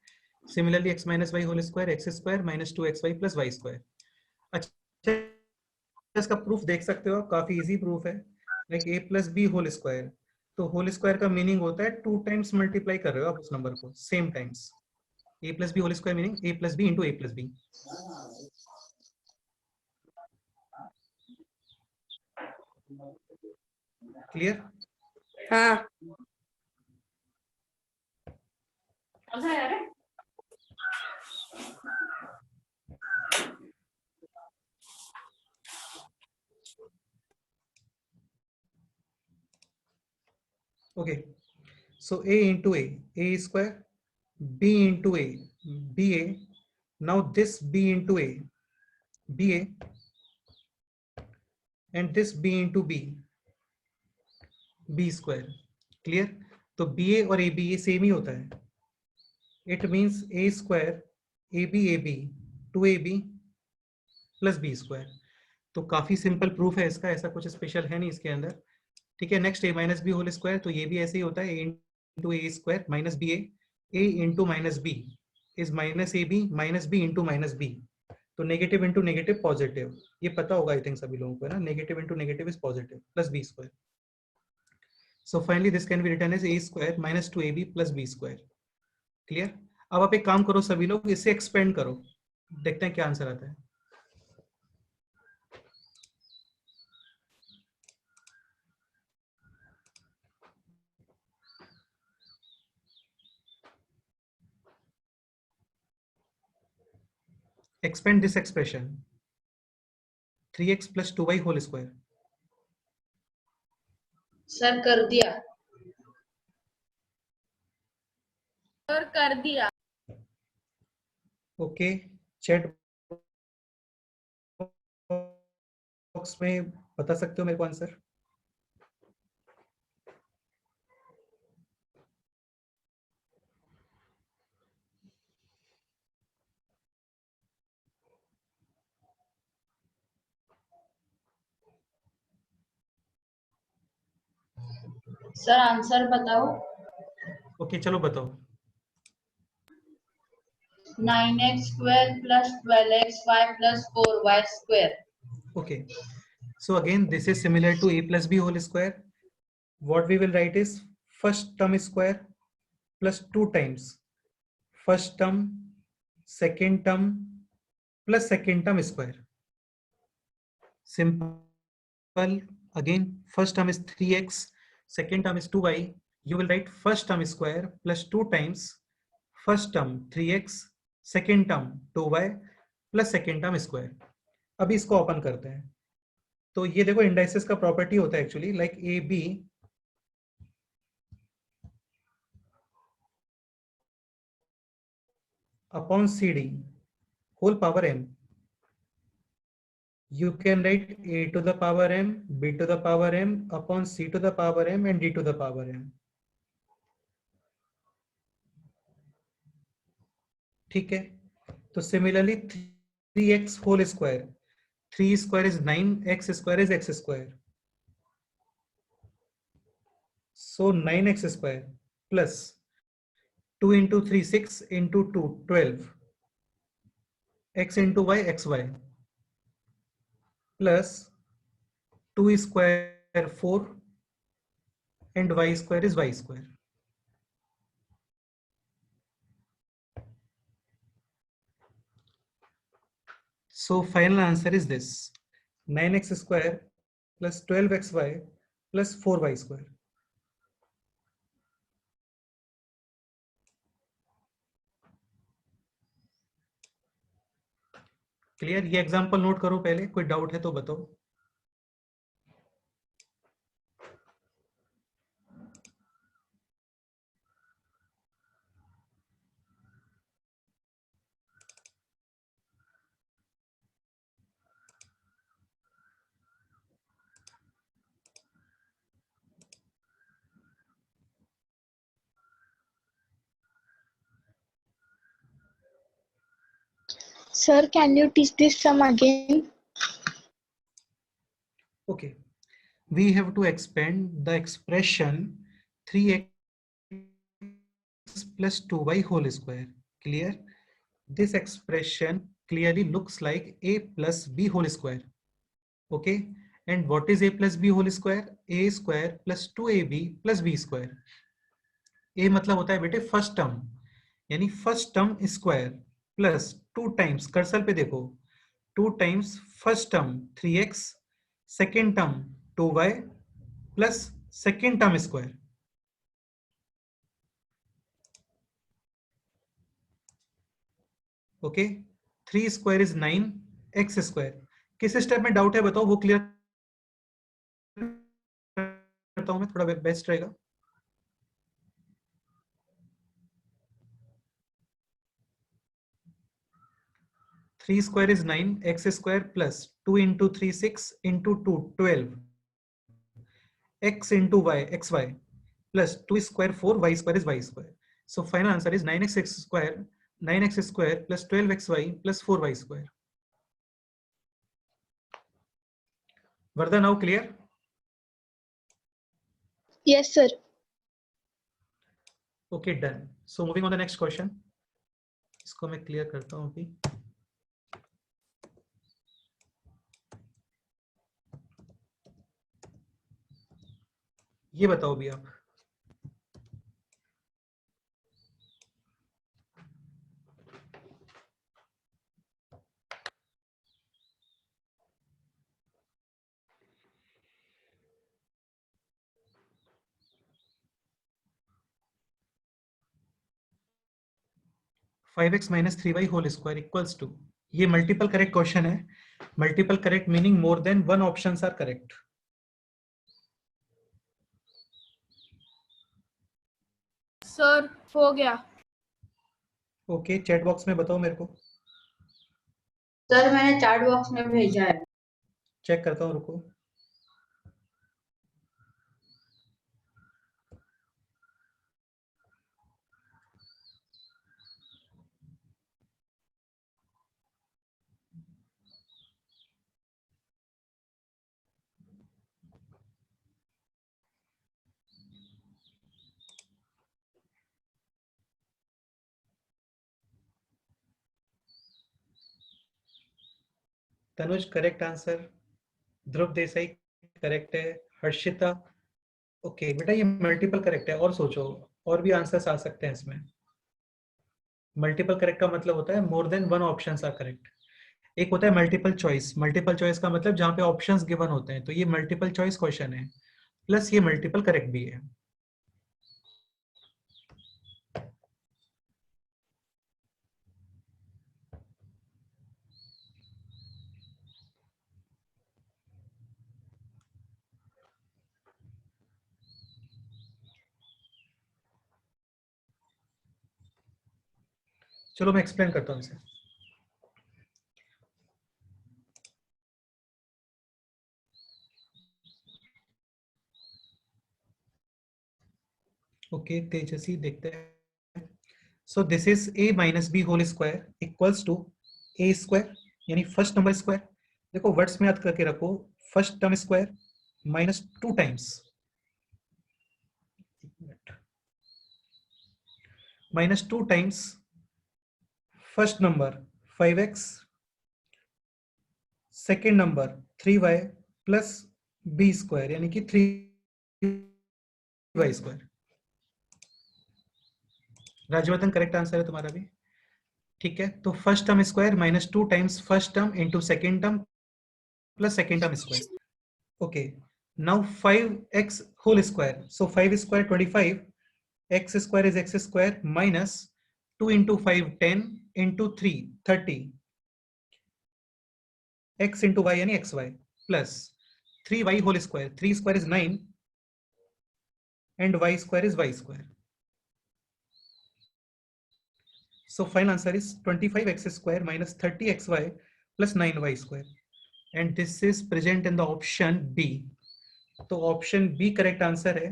Similarly x minus Y whole square x square minus 2xy plus Y square. अच्छा, इसका proof देख सकते हो, काफी easy proof है। Like a plus B whole square, तो whole square का meaning होता है 2 टाइम्स मल्टीप्लाई कर रहे हो आप उस नंबर को same times. a plus B whole square meaning a plus B into a plus B. Clear? हाँ। Okay, so a into a square, b into a, ba. Now this b into a, ba, and this b into b, b square. Clear? तो ba और ab ये same ही होता है। It means a square ab 2ab plus b square। तो काफी simple proof है इसका, ऐसा कुछ स्पेशल है नहीं इसके अंदर। ठीक है, next a minus B whole square, तो ये भी ऐसे ही होता है, a into A square minus B a into minus B is minus A B minus B into minus B. तो नेगेटिव इंटू नेगेटिव पॉजिटिव, ये पता होगा आई थिंक सभी लोगों को है ना, negative into negative is positive plus B square. So finally this can be written as A square minus 2ab plus B square. Clear? अब आप एक काम करो सभी लोग, इसे एक्सपेंड करो, देखते हैं क्या आंसर आता है. Expand this expression 3x plus 2y whole square. Sir कर दिया. सर कर दिया. ओके, चैट बॉक्स में बता सकते हो मेरे को आंसर. सर आंसर बताओ. ओके चलो बताओ. 9x square plus 12xy plus 4y square. Okay, so again this is similar to a plus b whole square. What we will write is first term square plus 2 times first term second term plus second term square. Simple. Again first term is 3x, second term is 2y. You will write first term square plus 2 times first term 3x, second term 2y plus second term square. अभी इसको open करते हैं. तो ये देखो indices का property होता है actually, like A B upon C D whole power m. You can write a to the power m, b to the power m upon c to the power m and d to the power m. ठीक है. तो similarly 3x whole square, 3 square is 9, x square is x square. So 9x square plus 2 into 3 6 into 2 12 x into y xy plus 2 square 4 and y square is y square. So final answer is this 9x square plus 12xy plus 4y square. Clear? ये example note करो पहले, कोई doubt है तो बताओ. Sir, can you teach this sum again? Okay, we have to expand the expression 3x plus 2y whole square. Clear? This expression clearly looks like a plus b whole square. Okay, and what is a plus b whole square? A square plus 2ab plus b square. a मतलब होता है बेटे first term, यानी first term square plus 2 times, cursor पे देखो, 2 times first term 3x, second term 2y plus second term square. Okay, 3 square is 9 x square. किस step में doubt है बताओ, वो क्लियर करता हूं मैं, थोड़ा बेस्ट रहेगा. Three square is 9 x square plus 2 into 3 6 into 2 12 x into y xy plus 2 square 4 y square is y square. So final answer is 9x square plus 12xy plus 4y square. Vardha, now clear? Yes, sir. Okay, done. So moving on the next question. इसको मैं clear करता हूँ अभी. ये बताओ भी आप। Five X minus 3y whole square equals to, ये मल्टीपल करेक्ट क्वेश्चन है। Multiple correct meaning more than one options are correct. Sir हो गया। ओके, चैट बॉक्स में बताओ मेरे को। सर मैंने चैट बॉक्स में भेजा है। चेक करता हूँ, रुको। तनुज करेक्ट आंसर, ध्रुव देसाई करेक्ट है, हर्षिता ओके बेटा ये मल्टीपल करेक्ट है। और सोचो, और भी आंसर्स आ सकते हैं इसमें। मल्टीपल करेक्ट का मतलब होता है more than one options are correct. एक होता है मल्टीपल चॉइस। मल्टीपल चॉइस का मतलब जहां पे ऑप्शंस गिवन होते हैं, तो ये मल्टीपल चॉइस क्वेश्चन है, प्लस ये मल्टीपल करेक्ट भी है। चलो मैं एक्सप्लेन करता हूँ इसे। ओके तेजस्वी देखते हैं। So this is a minus B whole square equals to a square, यानी फर्स्ट नंबर स्क्वायर। देखो वर्ड्स में याद करके रखो, first term square minus 2 times, minus 2 times first number 5x, second number 3y plus b square यानी कि 3y square. Rajvardhan correct answer है तुम्हारा भी, ठीक है। तो first term square minus 2 times first term into second term plus second term square. Okay, now 5x whole square, so 5 square 25, x square is x square minus 2 into 5 10 into 3 30, x into y यानी xy plus 3y whole square, 3 square is 9 and y square is y square. So final answer is 25x square minus 30xy plus 9y square, and this is present in the option B. तो option B correct answer है।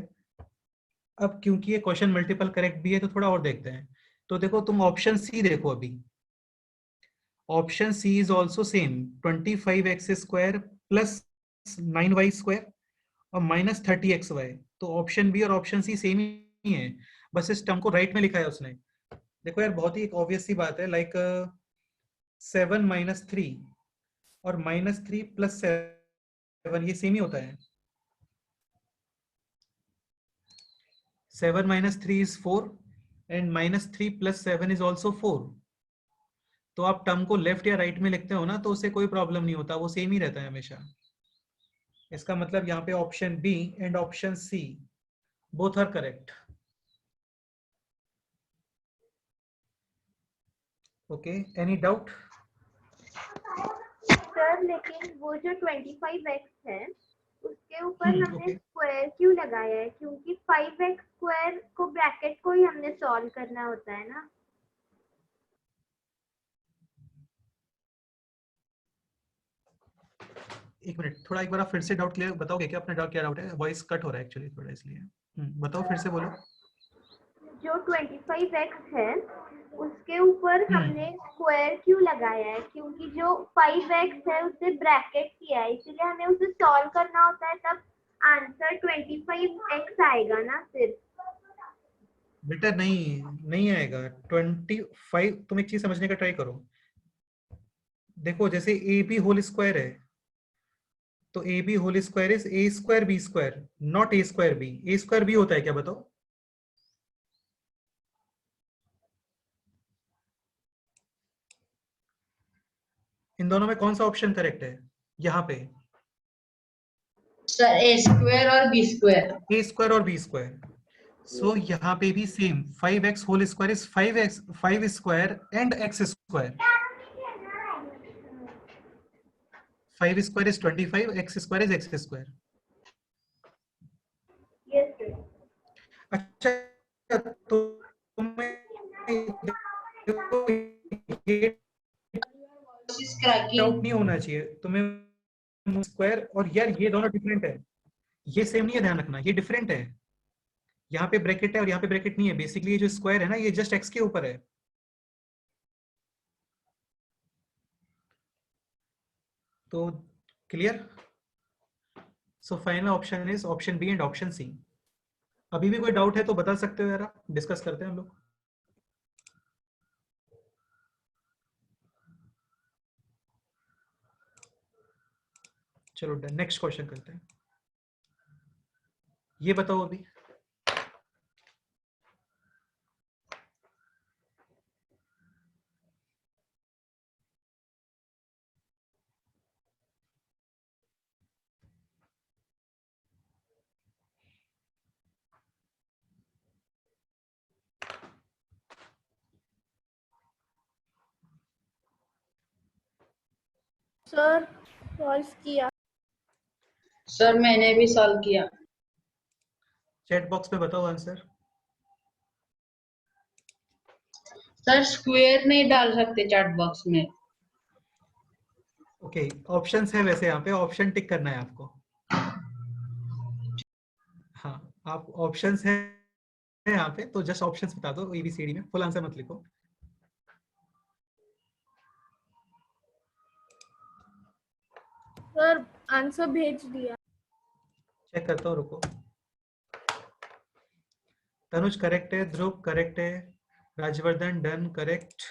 अब क्योंकि ये question multiple correct भी है तो थोड़ा और देखते हैं। तो देखो तुम ऑप्शन सी देखो, अभी option C is also same, 25x square plus 9y square और माइनस 30xy। तो ऑप्शन बी और ऑप्शन सी सेम ही है, बस इस टर्म को राइट में लिखा है उसने। देखो यार बहुत ही एक ऑब्वियस सी बात है, लाइक 7 माइनस 3 और माइनस 3 प्लस 7 ये सेम ही होता है। 7 minus 3 is 4 and minus 3 plus 7 is also 4। तो आप टर्म को लेफ्ट या राइट में लिखते हो ना, तो उससे कोई प्रॉब्लम नहीं होता, वो सेम ही रहता है हमेशा। इसका मतलब यहाँ पे option B and option C both are correct. Okay, any doubt? Sir लेकिन वो जो 25x है उसके ऊपर हमने okay. स्क्वायर क्यों लगाया है? क्योंकि 5x स्क्वायर को ब्रैकेट को ही हमने सॉल्व करना होता है ना। एक मिनट, थोड़ा एक बार आप फिर से डाउट क्लियर बताओगे क्या? अपना डाउट क्या डाउट है? वॉइस कट हो रहा है एक्चुअली थोड़ा, इसलिए बताओ फिर से बोलो। जो 25x है उसके ऊपर हमने स्क्वायर क्यों लगाया है? क्योंकि जो 5x है उसे ब्रैकेट किया है, इसलिए हमें उसे सॉल्व करना होता है, तब आंसर 25x आएगा ना। फिर बेटा नहीं आएगा 25। तुम एक चीज समझने का ट्राई करो। देखो जैसे ए बी होल स्क्वायर है, तो A B whole square is A square B square, not A square B. A square B होता है क्या, बताओ? इन दोनों में कौन सा ऑप्शन करेक्ट है यहाँ पे? सर ए स्क्वायर और बी स्क्वायर। ए स्क्वायर और बी स्क्वायर। सो यहाँ पे भी same, 5x whole square is 5 square and x square. 5 square is 25, x square is x square. Yes sir. अच्छा, तो डाउट नहीं होना चाहिए तुम्हें स्क्वायर और यार ये दोनों डिफरेंट है, ये सेम नहीं है, ध्यान रखना ये डिफरेंट है। यहाँ पे ब्रैकेट है और यहाँ पे ब्रैकेट नहीं है। बेसिकली ये जो स्क्वायर है ना, ये जस्ट x के ऊपर है। तो clear? So final option is option B and option C. अभी भी कोई डाउट है तो बता सकते हो यार, आप डिस्कस करते हैं हम लोग। चलो डन, नेक्स्ट क्वेश्चन करते हैं। ये बताओ अभी, सर सॉल्व किया। सर मैंने भी सॉल्व किया। चैट बॉक्स में बताओ आंसर। सर स्क्वायर नहीं डाल सकते चैट बॉक्स में। ओके, ऑप्शंस है वैसे यहाँ पे, ऑप्शन टिक करना है आपको। हाँ, आप ऑप्शंस है यहाँ पे, तो जस्ट ऑप्शंस बता दो ABCD में, फुल आंसर मत लिखो। सर आंसर भेज दिया। चेक करता हूँ, रुको। तनुज करेक्ट है, ध्रुव करेक्ट है, राजवर्धन डन करेक्ट।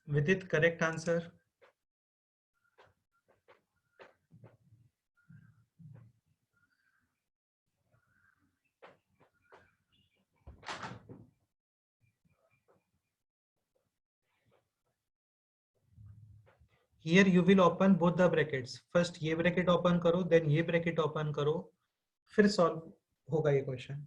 विदित correct answer. Here you will open both the brackets. First ये ब्रैकेट ओपन करो, देन ये ब्रैकेट ओपन करो, फिर सॉल्व होगा ये क्वेश्चन।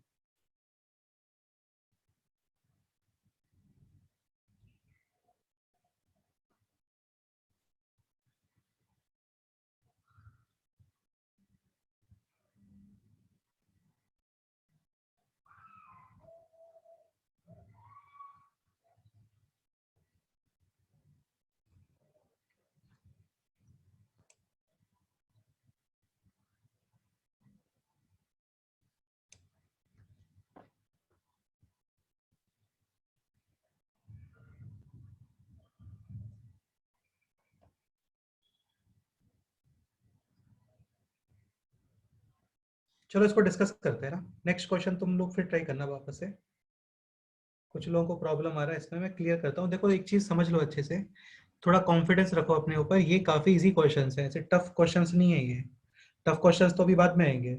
चलो इसको डिस्कस करते हैं ना। नेक्स्ट क्वेश्चन तुम लोग फिर ट्राई करना वापस से। कुछ लोगों को प्रॉब्लम आ रहा है इसमें, मैं क्लियर करता हूँ। देखो एक चीज समझ लो अच्छे से, थोड़ा कॉन्फिडेंस रखो अपने ऊपर। ये काफी इजी क्वेश्चंस है, ऐसे टफ क्वेश्चंस नहीं है ये। टफ क्वेश्चंस तो अभी बाद में आएंगे।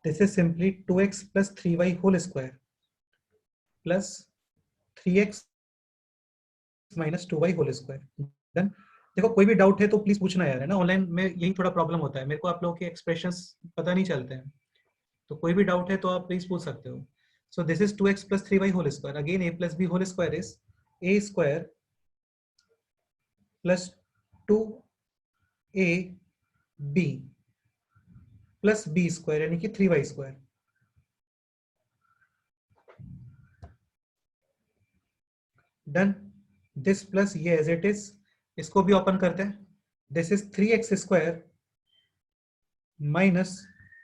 This is simply 2x plus 3y whole square plus 3x minus 2y whole square. Done. देखो कोई भी डाउट है तो प्लीज पूछना यार, है ना। ऑनलाइन में यही थोड़ा प्रॉब्लम होता है, मेरे को आप लोगों के एक्सप्रेशंस पता नहीं चलते हैं। तो कोई भी डाउट है तो आप प्लीज पूछ सकते हो। So this is 2x plus 3y whole square. Again a plus b whole square is a square plus 2ab plus b square, यानी कि 3y square. Done. This plus ये एज इट इज, इसको भी open करते हैं। This is 3x square minus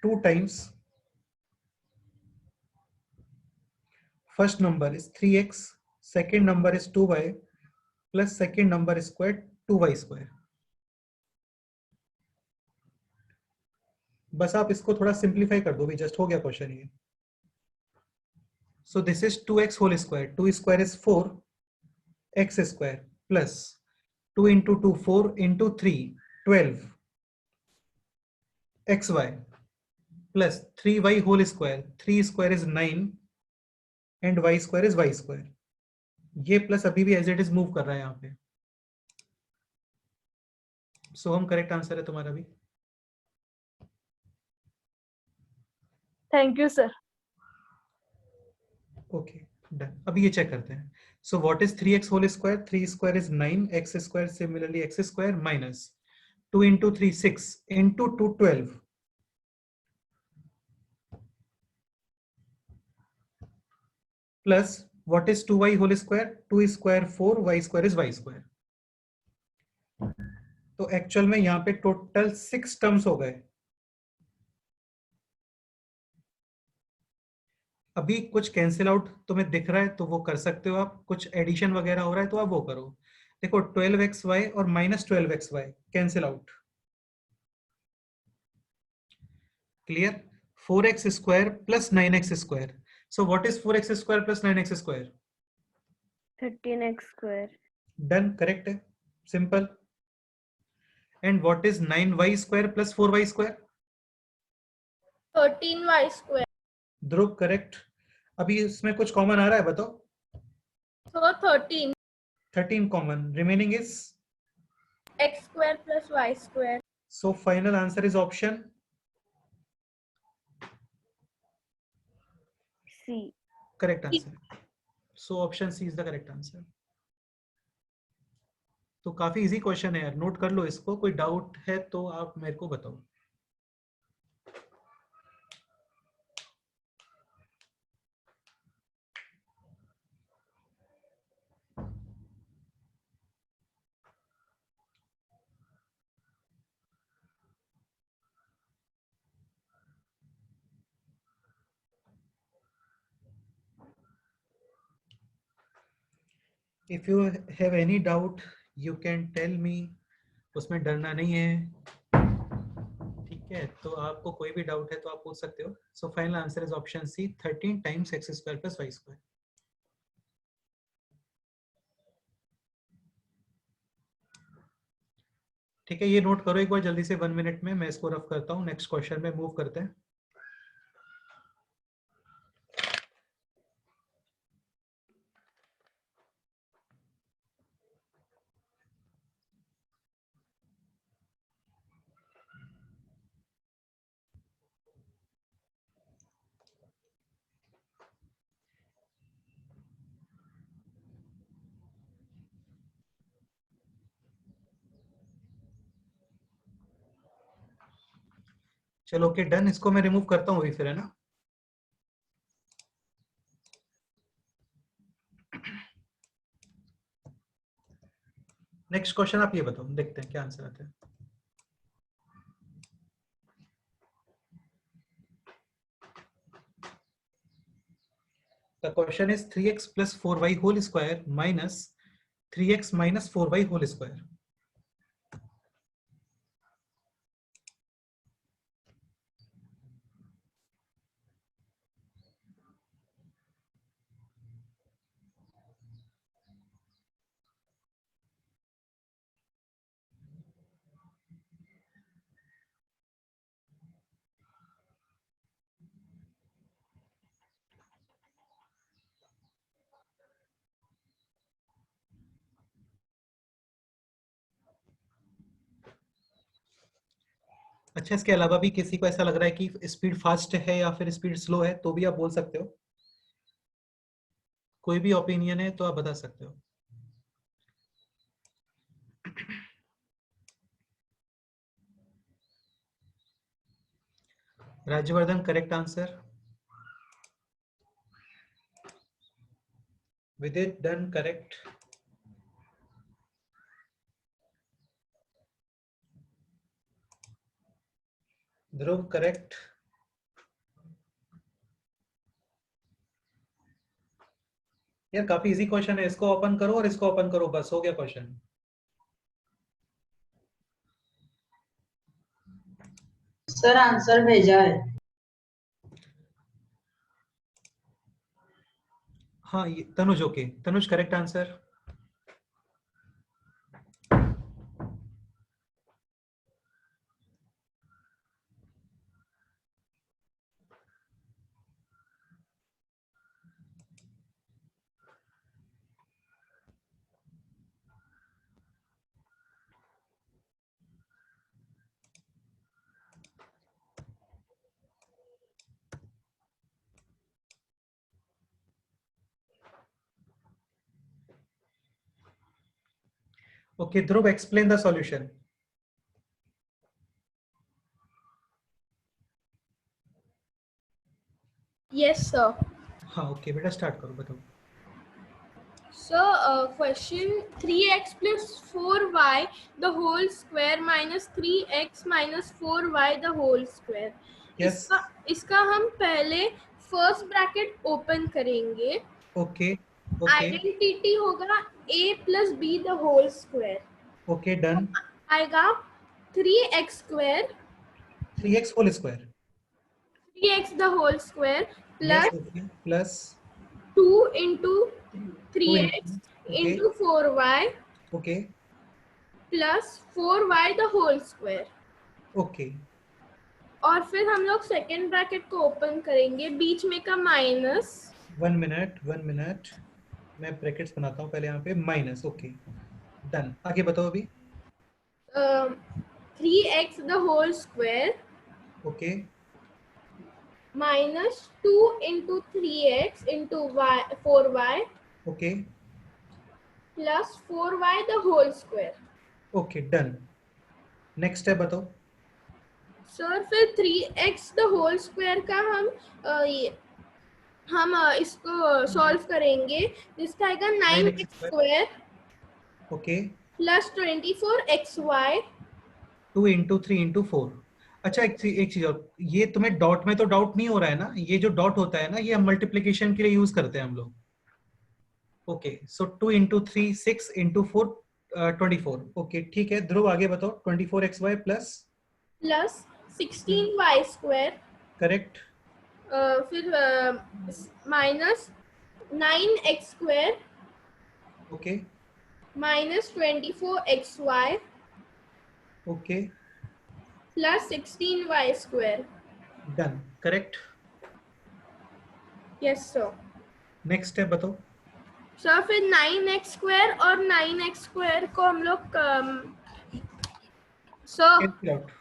2 times first number is 3x, second number is 2y plus second number square 2y square. बस आप इसको थोड़ा सिंप्लीफाई कर दो भी, जस्ट हो गया क्वेश्चन ये। So this is 2x whole square, 2 square is 4x square plus 2 into 2 4 into 3 12 xy plus 3y whole square, 3 square is 9 and y square is y square. ये प्लस अभी भी एज इट इज मूव कर रहा है यहाँ पे। सो हम correct answer है तुम्हारा भी। Thank you sir. Okay done. अभी ये चेक करते हैं। So what is 3x whole square, 3 square is 9, x square similarly x square minus 2 into 3 6 into 2 12 plus what is 2y whole square, 2 square 4, y square is y square. तो actual में यहाँ पे total 6 terms हो गए। अभी कुछ cancel out तुम्हें दिख रहा है तो वो कर सकते हो आप, कुछ एडिशन वगैरह हो रहा है तो आप वो करो। देखो 12xy और minus 12xy cancel out, clear. 4x square plus 9x square. So what is 4x square plus 9x square? 13x square. Done, correct है, simple. And what is 9y square plus 4y square? 13y square. Dhruv correct. अभी इसमें कुछ common आ रहा है बताओ? So 13 13 common, remaining is x square plus y square. So final answer is option C. Correct answer. So option C is the correct answer. तो काफी easy question है यार, नोट कर लो इसको। कोई डाउट है तो आप मेरे को बताओ। If you have any doubt you can tell me, उसमें डरना नहीं है, ठीक है। तो आपको कोई भी डाउट है तो आप पूछ सकते हो। So final answer is option C, 13 times X square plus Y square. ठीक है, ये नोट करो एक बार जल्दी से 1 मिनट में, मैं इसको रफ करता हूँ। नेक्स्ट क्वेश्चन में मूव करते हैं। चलो ओके डन, इसको मैं रिमूव करता हूँ अभी फिर, है ना। नेक्स्ट क्वेश्चन आप ये बताओ, देखते हैं क्या आंसर आता है। The question is 3x plus 4y whole square minus 3x minus 4y whole square. अच्छा, इसके अलावा भी किसी को ऐसा लग रहा है कि स्पीड फास्ट है या फिर स्पीड स्लो है तो भी आप बोल सकते हो। कोई भी ओपिनियन है तो आप बता सकते हो। राजवर्धन करेक्ट आंसर, विदित डन करेक्ट, ध्रुव करेक्ट, यार काफी इजी क्वेश्चन है, इसको ओपन करो और इसको ओपन करो, बस हो गया क्वेश्चन। सर आंसर भेजा है। हाँ ये Tanuj, okay Tanuj correct answer. Okay Dhruv, explain the solution. Yes, sir. हाँ ओके बेटा स्टार्ट करो, बताओ। So, question 3x plus 4y the whole square minus 3x minus 4y the whole square. Yes इसका हम पहले फर्स्ट ब्रैकेट ओपन करेंगे। Okay okay identity होगा a plus b the whole square. Okay done. आएगा 3x square 3x whole square. 3x the whole square yes plus okay plus 2 into 2 3x okay into 4y okay plus 4y the whole square. Okay और फिर हम लोग second bracket को open करेंगे, बीच में का minus 1 minute, मैं ब्रैकेट्स बनाता हूँ पहले यहाँ पे, माइनस ओके डन। आगे बताओ अभी। 3x the whole square okay minus 2 into 3x into 4y okay plus 4y the whole square. Okay done. Next step बताओ। सर फिर 3x द होल स्क्वायर का हम इसको सॉल्व करेंगे, जिसका आएगा 9x square okay plus 24xy 2 into 3 into 4। अच्छा एक चीज और, ये तुम्हें डॉट में तो डाउट नहीं हो रहा है ना? ये जो डॉट होता है ना, ये हम मल्टीप्लीकेशन के लिए यूज करते हैं हम लोग। Okay so 2 into 3 6 into 4 24। Okay ठीक है ध्रुव आगे बताओ। 24xy plus 16y square correct फिर minus 9x square okay minus 24xy okay plus 16y square. Done correct. Yes sir. Next step बताओ। सर फिर 9x स्क्वायर और 9x स्क्वायर को हम लोग sir cancel out.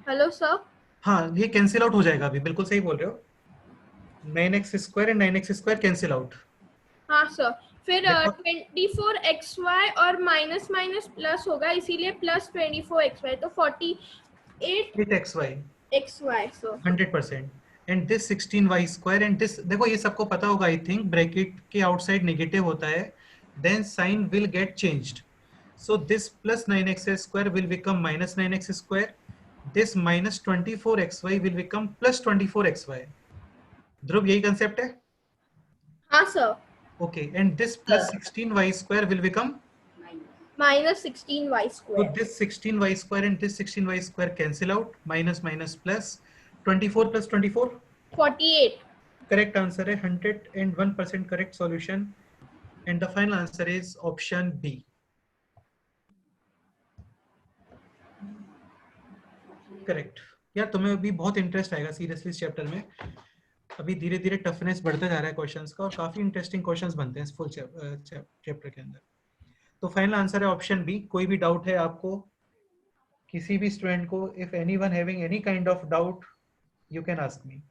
Hello sir. हाँ ये cancel out हो जाएगा अभी, बिल्कुल सही बोल रहे हो। 9x square and 9x square cancel out. हाँ सर फिर देखो 24xy और माइनस माइनस प्लस होगा, इसीलिए प्लस 24xy तो 48xy 8xy sir. 100%। And this 16y square and this, देखो ये सबको पता होगा आई थिंक, ब्रैकेट के आउटसाइड नेगेटिव होता है, then sign will get changed. So this plus 9x square will become minus 9x square, this minus 24xy will become plus 24xy। Dhruv यही concept है? हाँ sir. Okay and this plus 16y square will become minus 16y so square. this 16y square and this 16y square cancel out, minus minus plus 24 plus 24 48. correct answer है 101% correct solution and the final answer is option B. Correct. यार तुम्हें अभी बहुत interest आएगा seriously इस chapter में, अभी धीरे धीरे टफनेस बढ़ता जा रहा है क्वेश्चंस का और काफी इंटरेस्टिंग क्वेश्चंस बनते हैं इस फुल चैप्टर के अंदर। तो फाइनल आंसर है ऑप्शन बी। कोई भी डाउट है आपको, किसी भी स्टूडेंट को, if anyone having any kind of doubt you can ask me.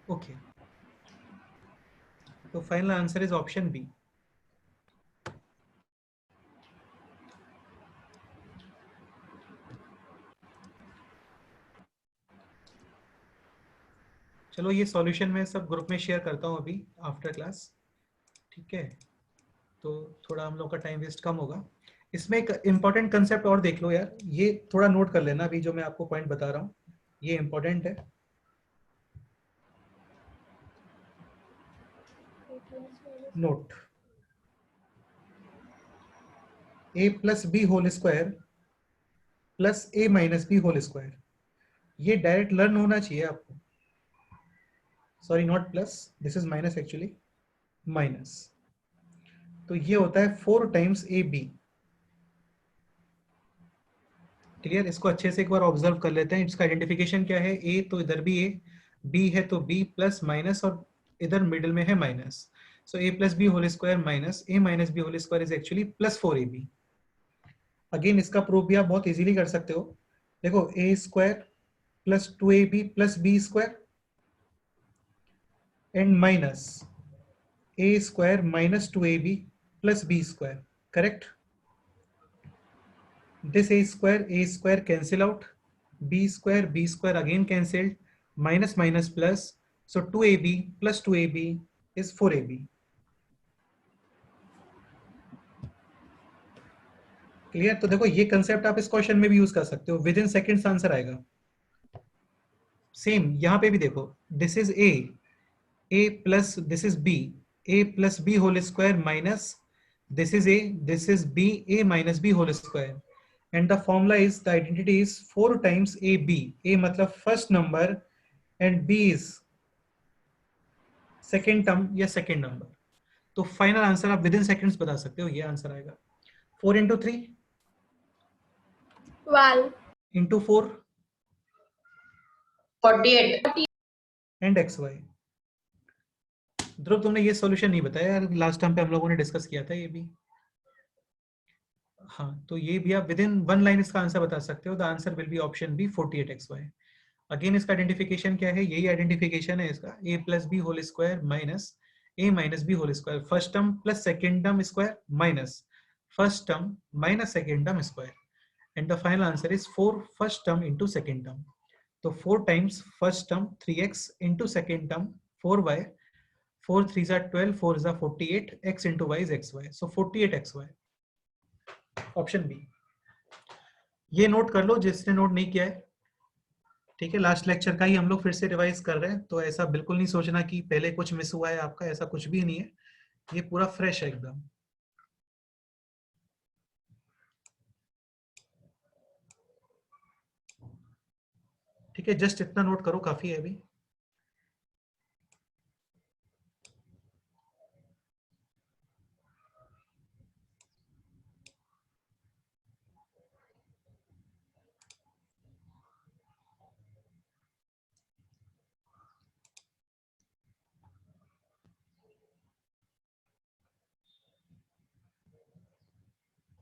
Okay तो final answer is option B. चलो ये सॉल्यूशन मैं सब ग्रुप में शेयर करता हूँ अभी आफ्टर क्लास, ठीक है, तो थोड़ा हम लोग का टाइम वेस्ट कम होगा। इसमें एक इम्पॉर्टेंट कंसेप्ट और देख लो यार, ये थोड़ा नोट कर लेना, अभी जो मैं आपको पॉइंट बता रहा हूँ ये इम्पोर्टेंट है। Note a plus B whole square plus a minus B whole square, ये डायरेक्ट लर्न होना चाहिए आपको। Sorry not plus, this is minus actually, minus. तो ये होता है 4 टाइम्स ए बी। क्लियर? इसको अच्छे से एक बार ऑब्जर्व कर लेते हैं। इसका आइडेंटिफिकेशन क्या है, ए तो इधर भी ए, बी है तो बी प्लस माइनस और इधर मिडिल में है minus. So A plus B whole square minus A minus B whole square is actually plus 4ab। अगेन इसका प्रूफ भी आप बहुत इजीली कर सकते हो। देखो A square plus 2ab plus B square and minus A square minus 2ab plus B square, correct? This a square cancel out, b square again cancelled, minus minus plus, so 2ab plus 2ab is 4ab. Clear? तो देखो ये concept आप इस question में भी use कर सकते हो, विद इन सेकेंड्स आंसर आएगा। सेम यहाँ पे भी देखो, this is a plus this is b, a plus b whole square minus this is b, a minus b whole square, and the formula is, the identity is 4 times ab, a मतलब first number and b is second term या second number। तो final answer आप within seconds बता सकते हो, ये answer आएगा 4 into 3 12 into 4 48 and xy। ध्रुव तुमने ये सॉल्यूशन नहीं बताया यार, लास्ट टाइम पे हम लोगों ने डिस्कस किया था ये भी। हाँ, तो ये भी आप विद इन 1 लाइन इसका आंसर बता सकते हो। The answer will be option B 48xy। Again इसका आइडेंटिफिकेशन क्या है, यही आइडेंटिफिकेशन है इसका, a plus B whole square minus a minus B whole square, first term plus second term square minus first term minus second term square, and the final answer is 4 first term into second term. तो 4 times first term 3x into second term 4y, 4 3 जा 12, 4 जा 48, x into y इज xy, so 48xy option B. ये note कर लो जिसने note नहीं किया है, ठीक है? लास्ट लेक्चर का ही हम लोग फिर से रिवाइज कर रहे हैं, तो ऐसा बिल्कुल नहीं सोचना कि पहले कुछ मिस हुआ है आपका, ऐसा कुछ भी नहीं है, ये पूरा फ्रेश है एकदम। ठीक है, जस्ट इतना नोट करो, काफी है अभी।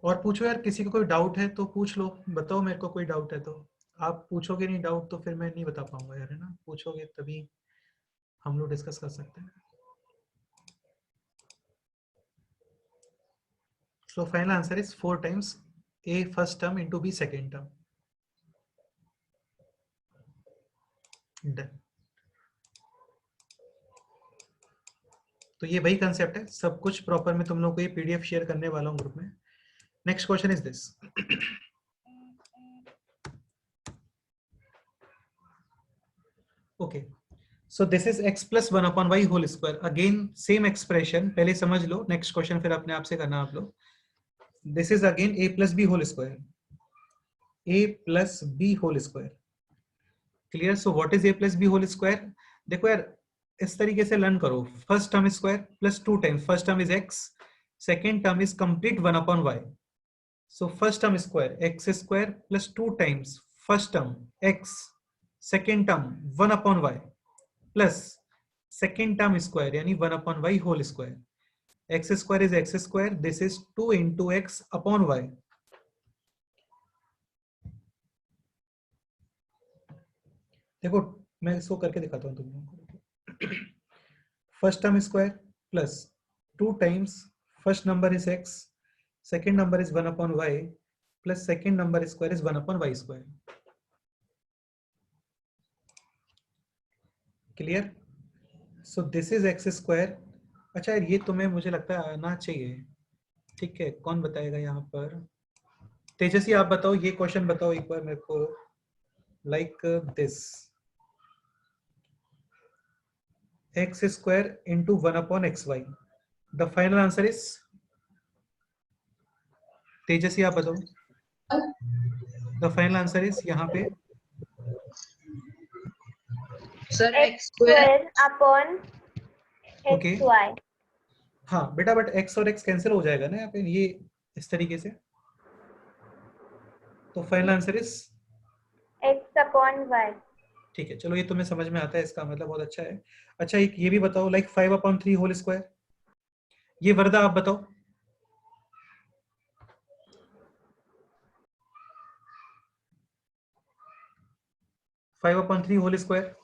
और पूछो यार, किसी को कोई डाउट है तो पूछ लो, बताओ मेरे को कोई डाउट है तो। आप पूछोगे नहीं डाउट तो फिर मैं नहीं बता पाऊंगा यार, है ना? पूछोगे तभी हम लोग डिस्कस कर सकते हैं। So final answer is 4 times a first term into b second term. Done. तो ये वही कंसेप्ट है, सब कुछ प्रॉपर में तुम लोग को ये पीडीएफ शेयर करने वाला हूँ ग्रुप में। Next question is this. Okay, so this is x plus 1 upon Y whole square. Again same expression, पहले समझ लो, नेक्स्ट क्वेश्चन फिर अपने आप से करना आप लोग। This is again a plus B whole square, a plus B whole square. Clear? So what is a plus B whole square? देखो यार, इस तरीके से लर्न करो, first term square plus 2 times, first term is x, second term is complete 1 upon y। So first term square x square plus 2 times first term x, second term 1 upon y plus second term square यानी 1 upon y whole square. x square is x square, this is 2 into x upon y। देखो मैं इसको करके दिखाता हूँ तुम लोगों को। First term square plus 2 times first number is x, second number is 1 upon y plus second number square is 1 upon y square. Clear? So this is x square. अच्छा यार ये तुम्हें मुझे लगता है आना चाहिए। ठीक है, कौन बताएगा यहाँ पर? तेजस्वी आप बताओ, ये क्वेश्चन बताओ एक बार मेरे को। Like this X square into 1/xy, the final answer is, Tejaswi आप बताओ, द फाइनल आंसर इज यहाँ पे sir X square upon okay. X Y. हाँ बेटा, बट x और x कैंसिल हो जाएगा ना यहाँ पे, ये इस तरीके से, तो final answer is, X upon Y. ठीक है चलो ये तुम्हें समझ में आता है, इसका मतलब बहुत अच्छा है। अच्छा एक ये भी बताओ, लाइक 5/3 होल स्क्वायर, ये वर्दा आप बताओ। Five upon three whole square,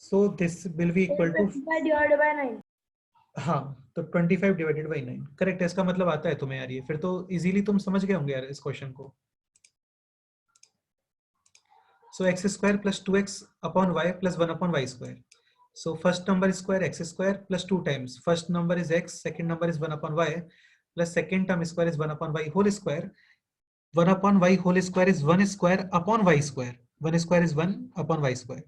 so this will be equal to, divided by 9। हाँ तो 25 डिवाइडेड बाई 9 करेक्ट है। इसका मतलब आता है तुम्हें यार, ये फिर तो इजीली तुम समझ गए होंगे यार इस क्वेश्चन को। So X square plus 2x upon Y plus 1/y square. So first number square X square plus 2 times first number is x, second number is 1/y plus second term square is 1/y whole square. 1/y whole square is 1 square upon y square, 1 square is 1 upon y square.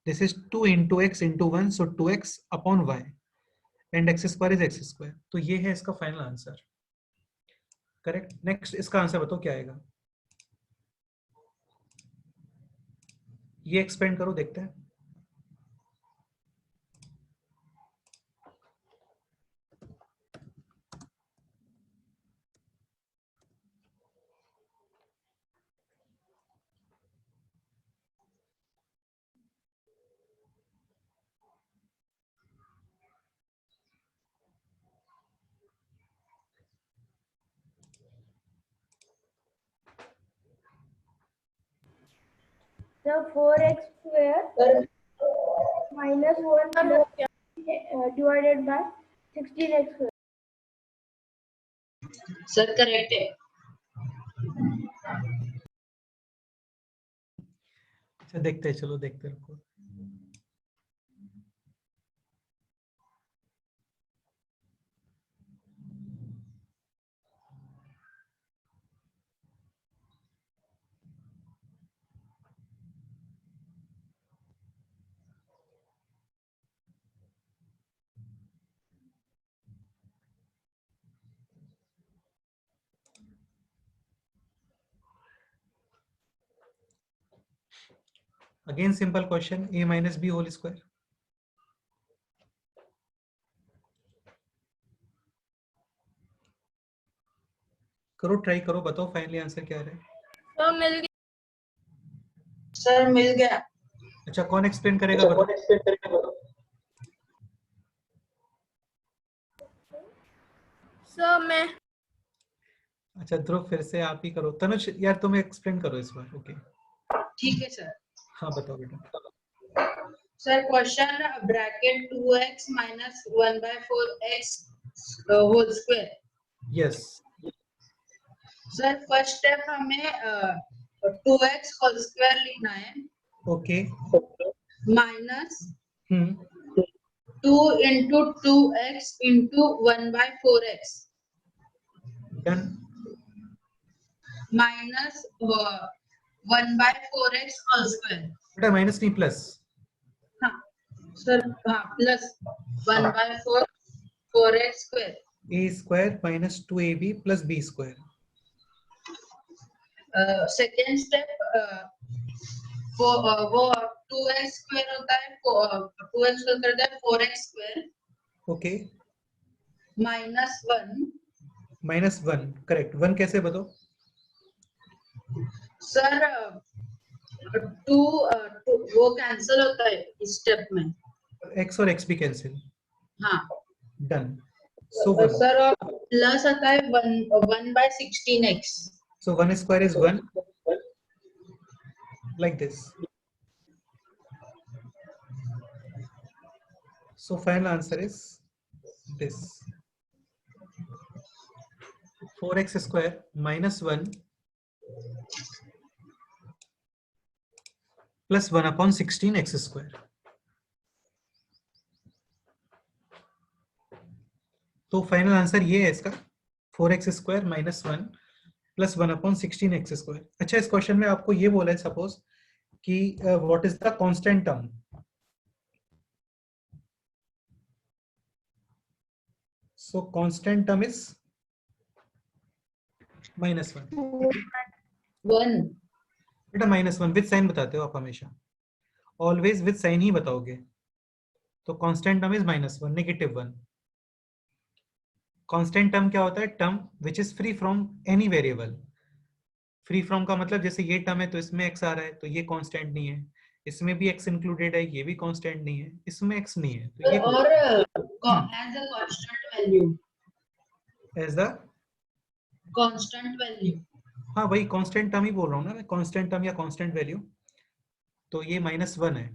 This is 2 into x into 1, so 2x upon y and X square is x square. तो ये है इसका final answer, correct. Next इसका answer बताओ क्या आएगा, ये expand करो देखते हैं। So 4x square minus 1 divided by 16x square. Sir correct है। अच्छा देखते हैं, चलो देखते हैं रुको। Again simple question, a minus B whole square. करो ट्राई करो, बताओ फाइनली आंसर क्या है। तो मिल गया। सर मिल गया। अच्छा कौन एक्सप्लेन करेगा बताओ। सो मैं अच्छा ध्रुव फिर से आप ही करो। तनुज यार तुम एक्सप्लेन करो इस बार, ओके। ठीक है सर। हाँ बताओ बेटा। Sir question bracket 2x minus 1/4x whole square. Yes sir first step हमें 2x होल स्क्वायर लिखना है okay. Minus 2 hmm into 2x into 1/4x done. minus 1/4x whole square. बेटा माइनस नहीं प्लस। हाँ सर, हाँ plus 1/4x square. A square minus 2ab plus B square. Second step वो 2x square होता है, 2x square करता है 4x square okay -1। -1 correct. 1 कैसे बताओ। सर 2 वो कैंसिल होता है इस स्टेप में। x और x भी कैंसिल। हाँ डन। सो 1, सर प्लस आता है 1/16x। So 1 square is 1 like this. So final answer is this. 4x square minus 1 plus 1 upon 16 x square. तो फाइनल आंसर ये है इसका 4x square minus 1 plus 1 upon 16 x square. अच्छा, इस question में आपको ये बोला है सपोज कि what is the constant term. So constant term is -1. बेटा -1 विद साइन बताते हो आप हमेशा, ऑलवेज विद साइन ही बताओगे. तो constant term is -1, -1. Constant term क्या होता है? Term which is free from any variable. Free from का मतलब जैसे ये टर्म है तो इसमें x आ रहा है तो ये कांस्टेंट नहीं है, इसमें भी x इंक्लूडेड है, ये भी कांस्टेंट नहीं है, इसमें x नहीं है तो ये और as a constant value. As the Constant value. हाँ वही कांस्टेंट टर्म ही बोल रहा हूँ ना मैं, कांस्टेंट टर्म या कांस्टेंट वैल्यू. तो ये -1 है.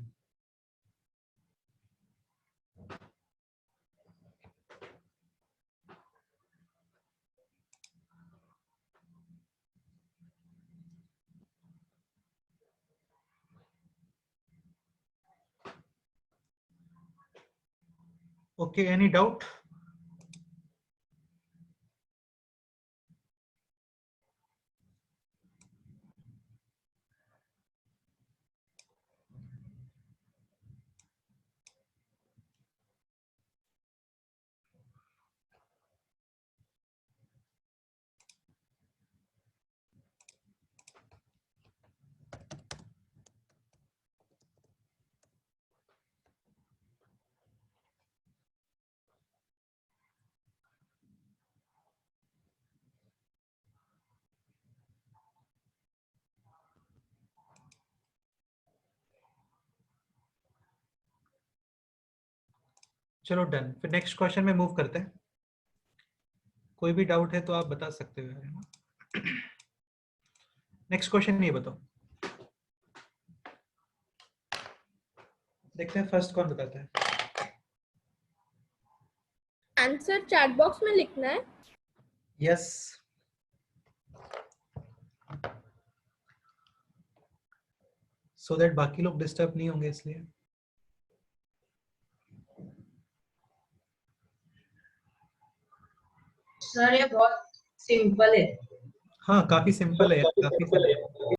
Okay, any doubt? चलो डन. फिर नेक्स्ट क्वेश्चन में मूव करते हैं. कोई भी डाउट है तो आप बता सकते हो. नेक्स्ट क्वेश्चन ये बताओ. देखते हैं फर्स्ट कौन बताता है. आंसर चैट बॉक्स में लिखना है. यस. सो दैट बाकी लोग डिस्टर्ब नहीं होंगे इसलिए. सर ये बहुत सिंपल है. हाँ काफी सिंपल है यार, काफी सिंपल है.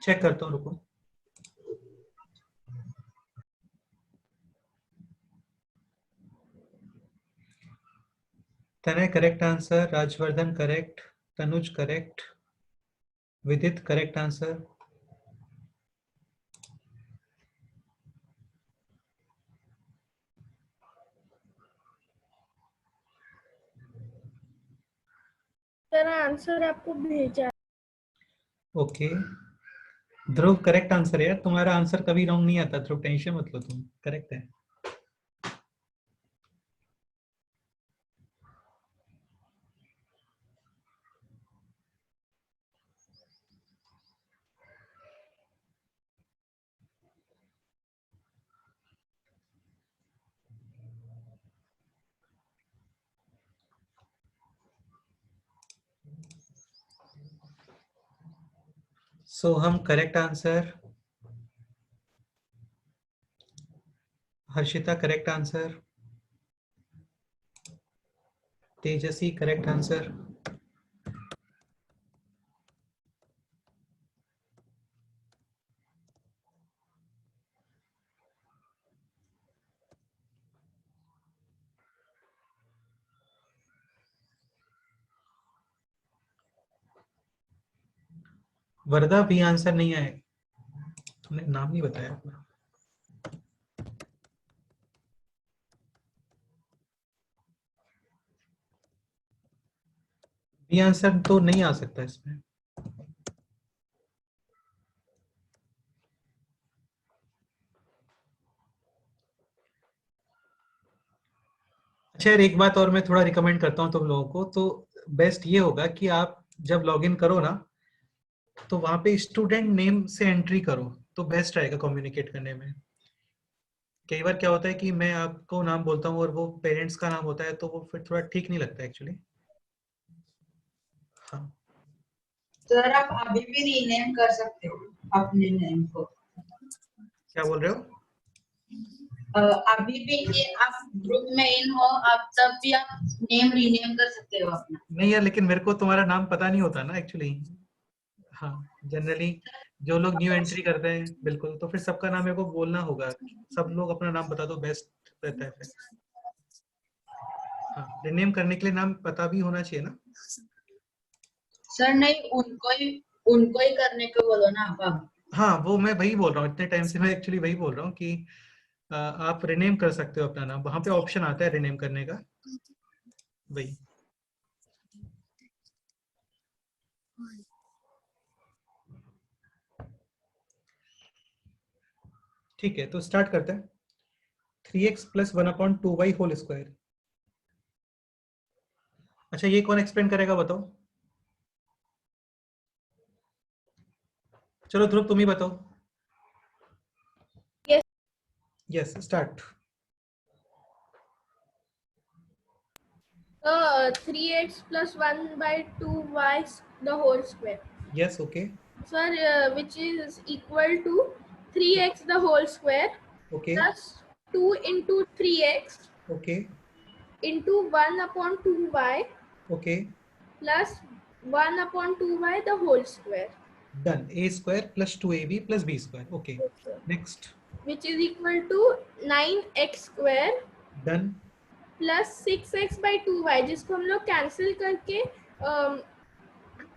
चेक करता हूँ, रुको. तनय correct answer, Rajvardhan correct, Tanuj correct, विदित करेक्ट आंसर. सर आंसर आपको भेजा. ओके. ध्रुव करेक्ट आंसर है यार, तुम्हारा आंसर कभी रॉन्ग नहीं आता ध्रुव, टेंशन मत लो, तुम करेक्ट है. सो हम correct answer, Harshita correct answer, Tejaswi correct answer, Varada भी आंसर नहीं आए, तुमने नाम नहीं बताया अपना. बी आंसर तो नहीं आ सकता इसमें। अच्छा यार, एक बात और मैं थोड़ा रिकमेंड करता हूँ तुम लोगों को, तो बेस्ट ये होगा कि आप जब लॉगिन करो ना, तो वहां पे स्टूडेंट नेम से एंट्री करो, तो बेस्ट रहेगा कम्युनिकेट करने में। कई बार क्या होता है कि मैं आपको नाम बोलता हूँ और वो पेरेंट्स का नाम होता है, तो वो फिर थोड़ा ठीक नहीं लगता एक्चुअली। हाँ, सर आप अभी भी रीनेम कर सकते हो अपने नेम को। क्या बोल रहे हो? अभी भी ये आप ग्रुप में इन हो, आप तब भी आप नेम रीनेम कर सकते हो अपना। नहीं यार, लेकिन मेरे को तुम्हारा नाम पता नहीं होता ना एक्चुअली। हाँ, जनरली जो लोग न्यू एंट्री करते हैं, बिल्कुल, तो फिर सबका नाम मेरे को बोलना होगा। सब लोग अपना नाम बता दो, बेस्ट रहता है फिर। हाँ, रिनेम करने के लिए नाम पता भी होना चाहिए ना। सर नहीं, उनको ही करने को बोलो ना आप अब। हाँ, वो मैं वही बोल रहा हूँ, इतने टाइम से मैं एक्चुअली वही बोल रहा हूँ कि आप रिनेम कर सकते हो अपना नाम, वहां पे ऑप्शन आता है रिनेम करने का, वही। ठीक है, तो स्टार्ट करते हैं। 3x plus 1/2y whole square. अच्छा, ये कौन एक्सप्लेन करेगा बताओ? चलो ध्रुव, तुम ही बताओ। Yes. Yes, start. 3x plus 1/2y the whole square. Yes, okay. Sir, which is equal to 3x the whole square okay, plus 2 into 3x okay, into 1/2y okay, plus 1/2y the whole square, done. a square plus 2ab plus b square, okay. Next. which is equal to 9x square done. plus 6x by 2y, जिसको हम लोग cancel करके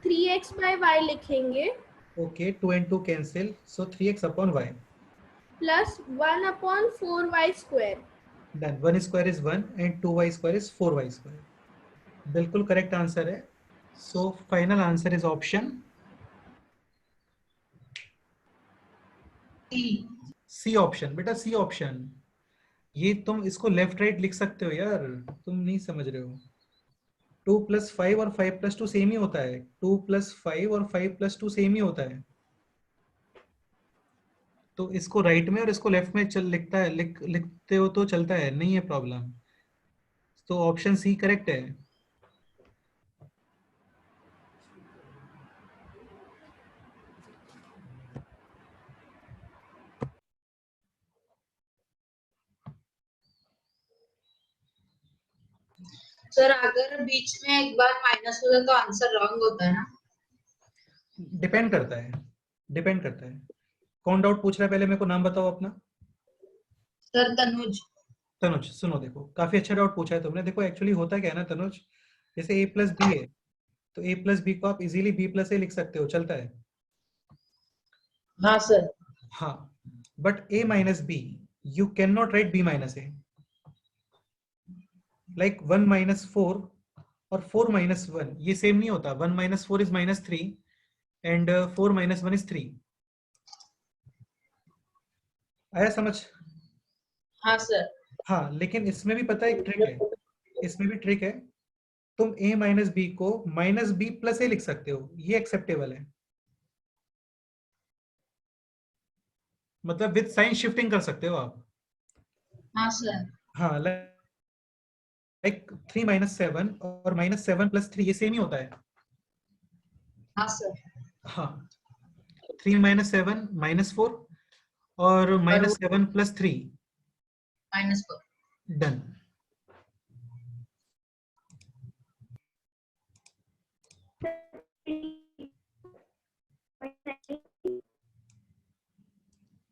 3x by y लिखेंगे, okay, 2 and 2 cancel, so 3x upon y। plus 1/4y square. Done. 1 square is 1 and 2y square is 4y square. बिल्कुल correct answer है। So final answer is option C option. बेटा C option, ये तुम इसको left right लिख सकते हो यार, तुम नहीं समझ रहे हो। 2+5 और 5+2 सेम ही होता है। 2+5 और 5+2 सेम ही होता है। तो इसको राइट में और इसको लेफ्ट में चल लिखता है, लिखते हो तो चलता है, नहीं है प्रॉब्लम। तो ऑप्शन सी करेक्ट है। सर अगर बीच में एक बार माइनस होता तो आंसर रॉन्ग होता है ना? डिपेंड करता है, डिपेंड करता है। कौन डाउट पूछ रहा है, पहले मेरे को नाम बताओ अपना। सर तनुज। तनुज, सुनो देखो, काफी अच्छा डाउट पूछा है तुमने। देखो एक्चुअली होता क्या है ना तनुज, जैसे a प्लस बी है, तो a प्लस बी को आप इजीली b प्लस ए लिख सकते हो, चलता है। हाँ सर। हाँ, but a minus B, you can not write b minus A. Like 1 minus 4 और 4 माइनस 1 ये सेम नहीं होता। 1 minus 4 is -3 and 4 minus 1 is 3। आया समझ? हाँ सर। हाँ, लेकिन इसमें भी पता है एक ट्रिक है, इसमें भी ट्रिक है। तुम a माइनस बी को माइनस बी प्लस ए लिख सकते हो, ये एक्सेप्टेबल है। मतलब विद साइन शिफ्टिंग कर सकते हो आप। हाँ सर। हाँ, लाइक 3 माइनस 7 और -7 + 3 ये सेम ही होता है। हाँ सर। हाँ, 3 माइनस 7 -4 और -7 + 3, -4। डन।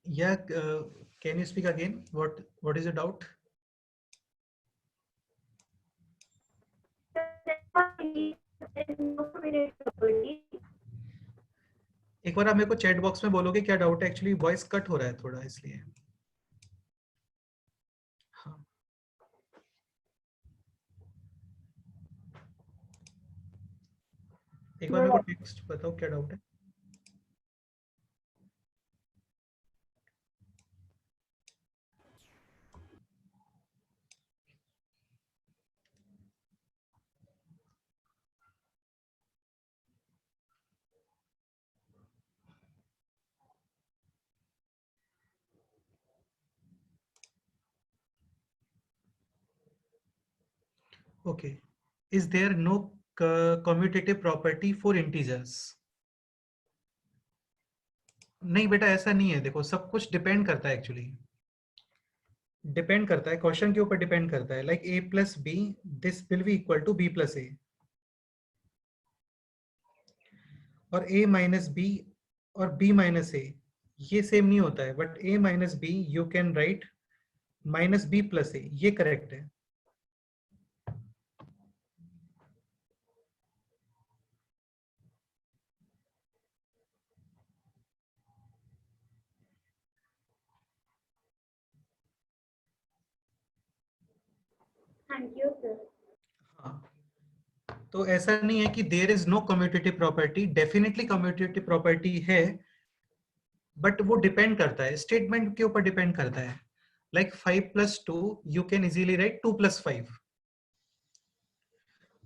या can you speak again? What is your doubt? एक बार आप मेरे को चैट बॉक्स में बोलोगे क्या डाउट है? एक्चुअली वॉइस कट हो रहा है थोड़ा, इसलिए। हाँ, एक बार मेरे को टेक्स्ट बताओ क्या डाउट है। Okay. Is there no commutative property for integers? नहीं बेटा ऐसा नहीं है, देखो सब कुछ डिपेंड करता है, एक्चुअली डिपेंड करता है, क्वेश्चन के ऊपर डिपेंड करता है। Like a plus B, this will be equal to b plus A, और a माइनस बी और b माइनस ए ये सेम नहीं होता है, but a minus B you can write minus B plus A, ये correct है। Thank you sir. हाँ, तो ऐसा नहीं है कि there is no commutative property, definitely commutative property है, बट वो डिपेंड करता है, स्टेटमेंट के ऊपर डिपेंड करता है। Like 5 plus 2 you can easily right 2 plus 5,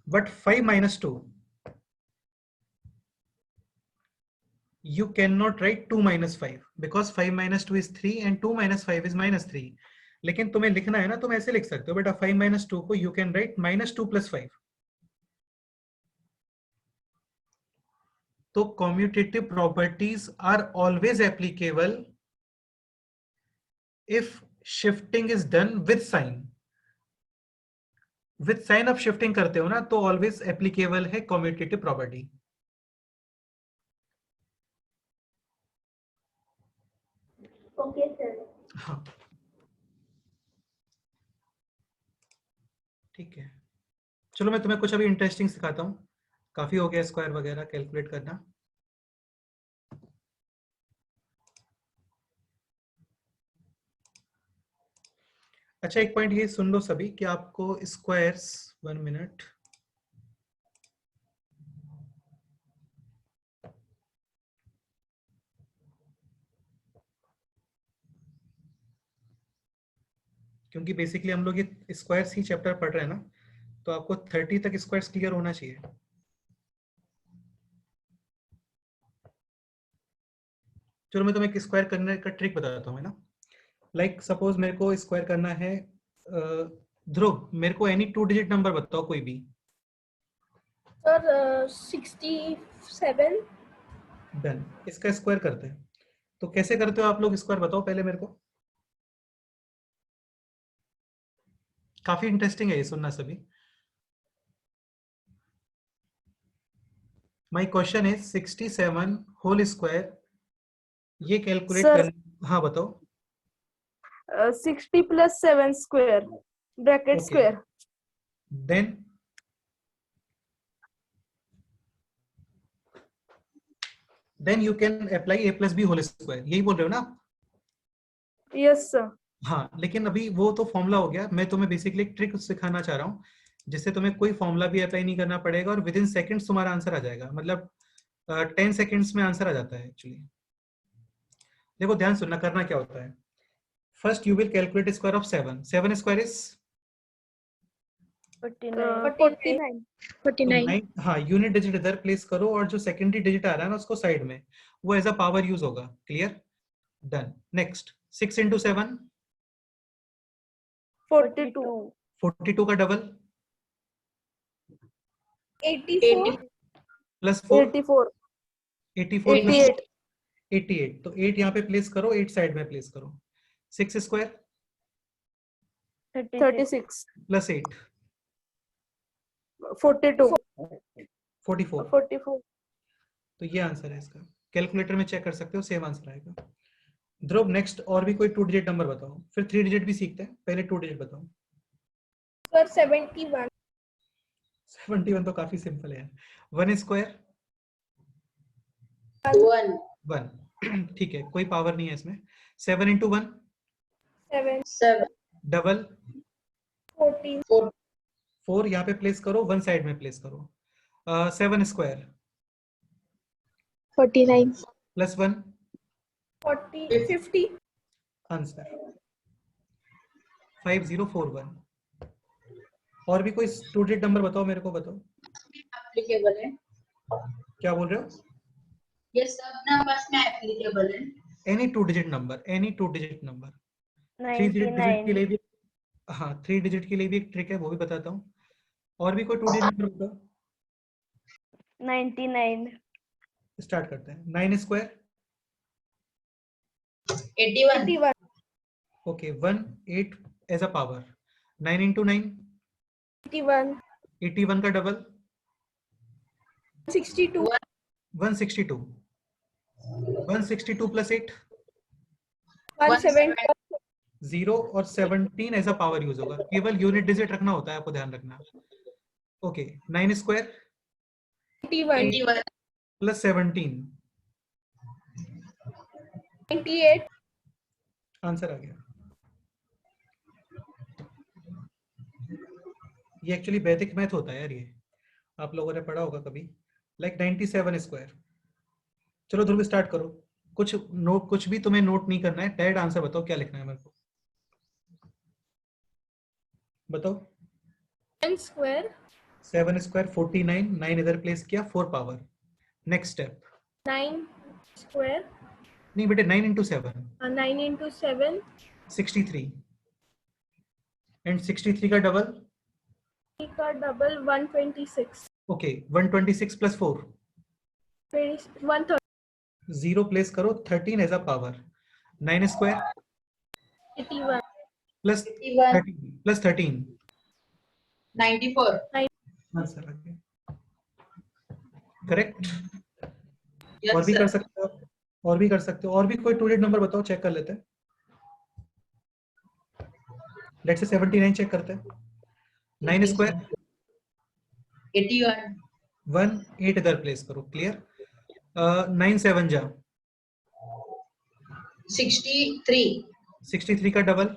but 5 minus 2 you cannot write 2 minus 5 because 5 minus 2 is 3 and 2 minus 5 is minus 3। लेकिन तुम्हें लिखना है ना, तुम ऐसे लिख सकते हो बेटा 5 minus 2 को you can write minus 2 plus 5। तो commutative properties are always applicable if shifting is done with sign। with sign of shifting करते हो ना तो always applicable है commutative property। Okay sir. हाँ ठीक है, चलो मैं तुम्हें कुछ अभी इंटरेस्टिंग सिखाता हूँ। काफी हो गया स्क्वायर वगैरह कैलकुलेट करना। अच्छा एक पॉइंट ये सुन लो सभी कि आपको स्क्वायर्स, 1 मिनट, क्योंकि बेसिकली हम लोग ये स्क्वायर्स ही चैप्टर पढ़ रहे हैं ना, तो आपको 30 तक स्क्वायर्स क्लियर होना चाहिए। चलो मैं तुम्हें एक स्क्वायर करने का ट्रिक बताता हूँ, है ना। लाइक सपोज मेरे को स्क्वायर करना है, ध्रुव मेरे को एनी 2 डिजिट नंबर बताओ कोई भी। सर 67। डन, इसका स्क्वायर करते हैं। तो कैसे करते हो आप लोग स्क्वायर बताओ पहले मेरे को। काफी इंटरेस्टिंग है ये, सुनना सभी। My question is 67 whole square, ये कैलकुलेट Sir, कर। हाँ बताओ। 60 plus 7 square, bracket Okay. square. then you can apply a plus b whole square, यही बोल रहे हो ना आप? Yes, sir. हाँ, लेकिन अभी वो तो फॉर्मूला हो गया, मैं तुम्हें बेसिकली एक ट्रिक सिखाना चाह रहा हूँ जिससे तुम्हें कोई फॉर्मूला भी अप्लाई नहीं करना पड़ेगा और विद इन सेकेंड्स तुम्हारा आंसर आ जाएगा। मतलब 10 सेकेंड्स में आंसर आ जाता है एक्चुअली। देखो ध्यान सुनना, करना क्या होता है। First you will calculate square of 7। 7 square is 49। हाँ, यूनिट डिजिट इधर प्लेस करो और जो सेकेंडरी डिजिट आ रहा है ना उसको साइड में, वो एज अ पावर यूज होगा। क्लियर? डन। Next 6 into 7 42. 42 का डबल 84। प्लस 4 84. 84 88. 88। तो 8 यहाँ पे प्लेस करो, 8 साइड में प्लेस करो। 6 स्क्वायर 36. प्लस 8 42. 44। 44. तो ये आंसर है इसका। कैलकुलेटर में चेक कर सकते हो, सेम आंसर आएगा। ध्रुव नेक्स्ट और भी कोई 2 डिजिट नंबर बताओ, फिर 3 डिजिट भी सीखते हैं, पहले 2 डिजिट बताओ। सर 71। 71 तो काफी सिंपल है। 1 स्क्वायर 1 1 ठीक है, कोई पावर नहीं है इसमें। 7 into 1 7 डबल 14। 4 4 यहाँ पे प्लेस करो, 1 साइड में प्लेस करो। 7 स्क्वायर 49. प्लस 1 40, 50. आंसर 5041। और भी कोई 2 डिजिट नंबर बताओ, मेरे को बताओ। एप्लीकेबल है, क्या बोल रहे हो? ये सब नंबर्स में एप्लीकेबल है। Any 2 digit number, any 2 digit number. 3 digit के 99. लिए भी, हाँ 3 डिजिट के लिए भी एक ट्रिक है, वो भी बताता हूँ। और भी कोई 2 डिजिट नंबर बताओ। 99. स्टार्ट करते हैं। 9 square, 81, 81. Okay 1 8 as a power. 9 into 9 81, 81 का डबल 62, 162। 162 प्लस 8 170, 0 और 17 एज अ पावर यूज होगा। केवल यूनिट डिजिट रखना होता है, आपको ध्यान रखना। ओके 9 स्क्वायर 81, 81, प्लस 17 98, आंसर आ गया। ये एक्चुअली वैदिक मैथ होता है यार, ये आप लोगों ने पढ़ा होगा कभी। Like 97 square. चलो ध्रुव स्टार्ट करो। कुछ भी तुम्हें नोट नहीं करना है, डायरेक्ट आंसर बताओ क्या लिखना है मेरे को। बताओ। 10 square, 7 स्क्वायर 49, 9 इधर प्लेस किया, 4 पावर। Next step. 9 square, नहीं बेटे, 9 इंटू 7 9 into 7, 63 एंड 63 का डबल। का double 126, ओके 126 प्लस 4 130, 0 प्लेस करो, 13 एज अ पावर। 9 स्क्वायर 81, प्लस 81, 13 प्लस 13 94, आंसर आ गया। करेक्ट। और yes भी कर sir, सकते हो, और भी कर सकते हो। और भी कोई 2 डिजिट नंबर बताओ, चेक कर लेते हैं। लेट्स से 79 चेक करते हैं। 9 स्क्वायर 81, 1 8 इधर प्लेस करो, क्लियर। 9 7 जा 63, 63 का डबल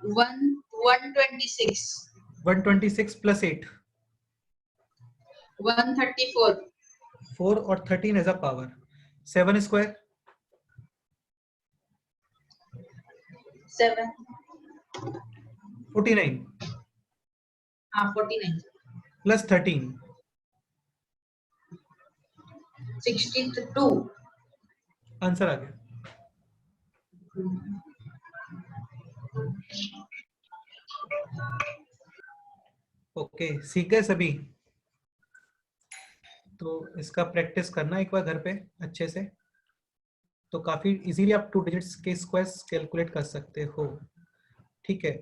126, 126 प्लस 8 134, 4 और 13 एज अ पावर। 7 स्क्वायर 7, 49 49, प्लस 13 62, आंसर आ गया। ओके सीख गए सभी। तो इसका प्रैक्टिस करना एक बार घर पे अच्छे से, तो काफी इजीली आप 2 डिजिट्स के स्क्वायर्स कैलकुलेट कर सकते हो। ठीक है,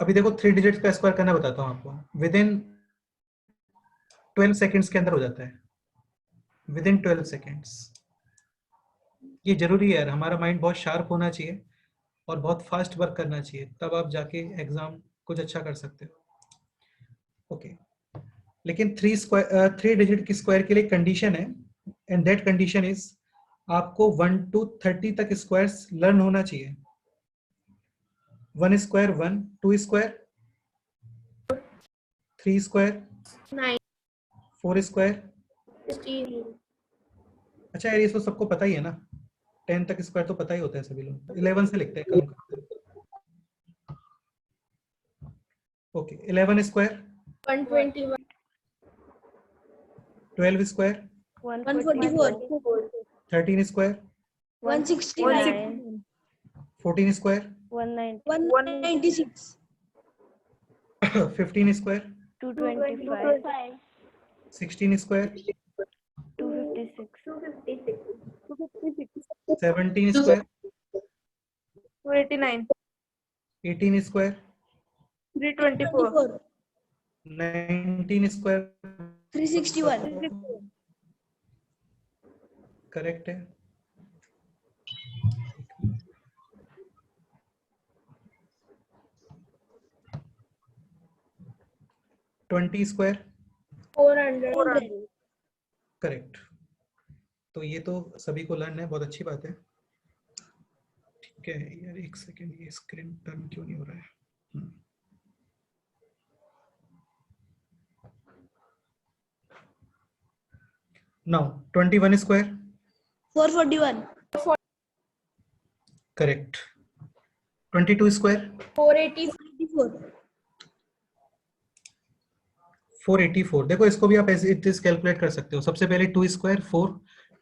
अभी देखो 3 डिजिट्स का स्क्वायर करना बताता हूँ आपको। विद इन 12 सेकेंड्स के अंदर हो जाता है, विद इन 12 सेकेंड्स। ये जरूरी है यार, हमारा माइंड बहुत शार्प होना चाहिए और बहुत फास्ट वर्क करना चाहिए, तब आप जाके एग्जाम कुछ अच्छा कर सकते हो। ओके लेकिन 3 डिजिट की स्क्वायर के लिए कंडीशन है, एंड दैट कंडीशन इज आपको 1 to 30 तक स्क्वायर्स लर्न होना चाहिए। 1 स्क्वायर 1, 2 स्क्वायर 3 स्क्वायर 9, 4 स्क्वायर। 16, अच्छा यार ये तो सबको पता ही है ना, 10 तक स्क्वायर तो पता ही होता है सभी लोग, 11 से लिखते हैं, कम करते हैं। Okay 11 square 121, 12 square 144. 13 square 169. 14 square 196. 15 square 225. 16 square 256. 17 square 289. 18 square 324. 19 square 361. Correct है। Twenty square 400, correct. तो ये तो सभी को लर्न है, बहुत अच्छी बात है। ठीक है यार, एक सेकेंड, ये स्क्रीन टर्न क्यों नहीं हो रहा है। Now 21 square 441. करेक्ट. 22 स्क्वायर 484. 484. देखो इसको भी आप ऐसे इट इज कैलकुलेट कर सकते हो. सबसे पहले 2 स्क्वायर 4,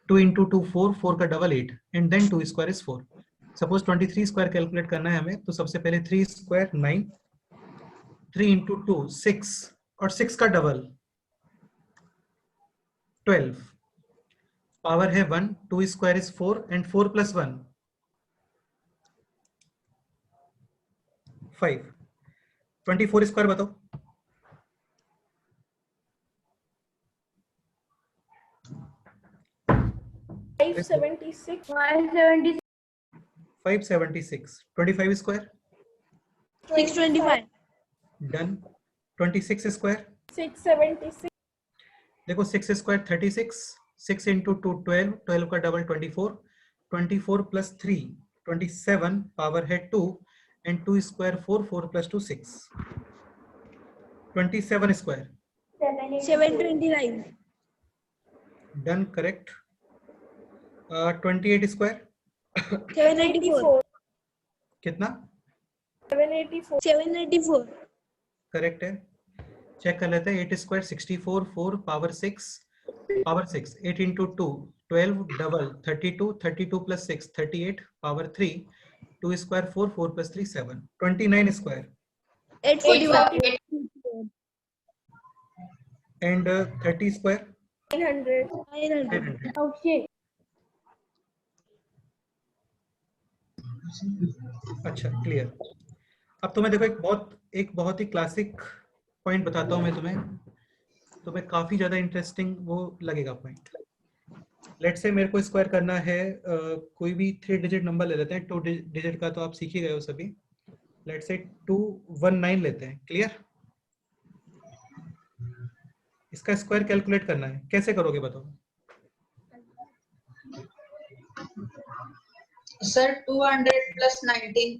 2 into 2 4, 4 का double 8 and then 2 square is 4. Suppose 23 square calculate करना है हमें, तो सबसे पहले 3 स्क्वायर 9, 3 into 2 6 और 6 का डबल 12. पावर है 1, 2 square is 4 and 4 plus 1 5. 24 square बताओ. 576. 576. 25 स्क्वायर 625. डन. 26 स्क्वायर 676. देखो 6 स्क्वायर 36, 6 into 2 12, 12 का डबल 24, 24 plus 3 27, पावर है 2 and 2 square 4, 4 plus 2 6. 27 square 729. Done. Correct. 28 square 784. कितना? 784. 784. करेक्ट है. चेक कर लेते हैं. 8 square 64, 4 power 6, 8 into 2 12, double 32, 32 plus 6 38, power 3, 2 square 4, 4 plus 3 7. 29 square 841. And 30 square 900. 900. Okay. अच्छा, क्लियर. अब तुम्हें देखो एक बहुत ही क्लासिक पॉइंट बताता हूँ मैं तुम्हें काफी ज्यादा इंटरेस्टिंग वो लगेगा पॉइंट. लेट्स से मेरे को स्क्वायर करना है कोई भी 3 डिजिट नंबर ले लेते हैं. 2 डिजिट का तो आप सीख ही गए हो सभी. लेट्स से 219 लेते हैं. क्लियर. इसका स्क्वायर कैलकुलेट करना है. कैसे करोगे बताओ. Sir 200 plus 19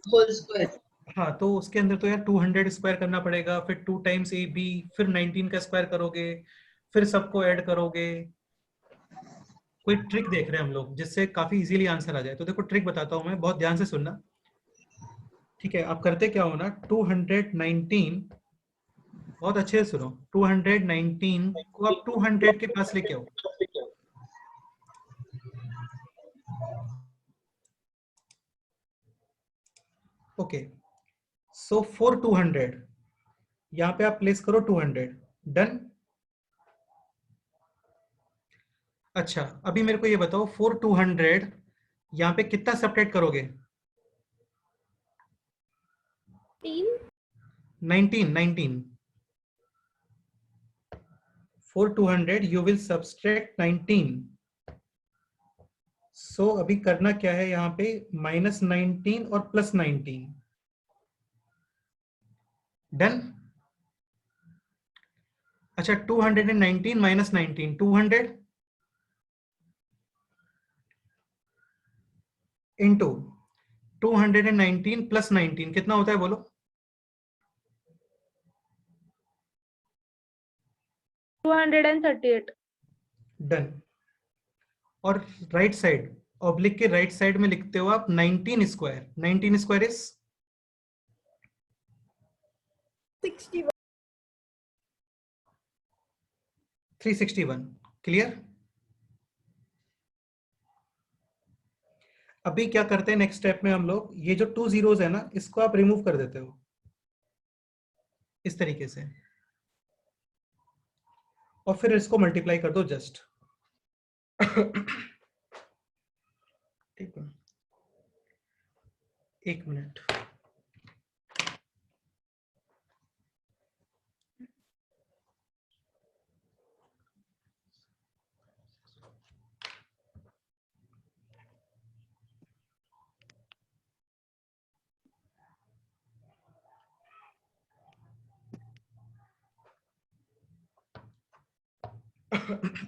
whole square. हाँ, तो उसके अंदर तो यार 200 स्क्वायर करना पड़ेगा, फिर 2 times AB, फिर 19 का स्क्वायर करोगे, फिर सबको ऐड करोगे. कोई ट्रिक देख रहे हैं हम लोग जिससे काफी इजीली आंसर आ जाए. तो देखो ट्रिक बताता हूँ मैं, बहुत ध्यान से सुनना. ठीक है, आप करते क्या हो ना, 219, बहुत अच्छे से सुनो, 219 को आप 200 के पास लेके आओ. ओके, सो फॉर 200 यहाँ पे आप प्लेस करो 200. डन. अच्छा, अभी मेरे को ये बताओ, फॉर 200 यहाँ पे कितना सब्ट्रैक्ट करोगे? 19. For 200 you will subtract 19. So अभी करना क्या है यहाँ पे, -19 और +19. डन. अच्छा, 219 minus 19, 200 into 219 plus 19 कितना होता है बोलो? 238. डन. और राइट साइड, ऑब्लिक के राइट साइड में लिखते हो आप 19 स्क्वायर. 19 square is 61. 361. क्लियर. अभी क्या करते हैं नेक्स्ट स्टेप में हम लोग, ये जो 2 zeros है ना, इसको आप रिमूव कर देते हो इस तरीके से, और फिर इसको मल्टीप्लाई कर दो जस्ट. ठीक है, 1 मिनट.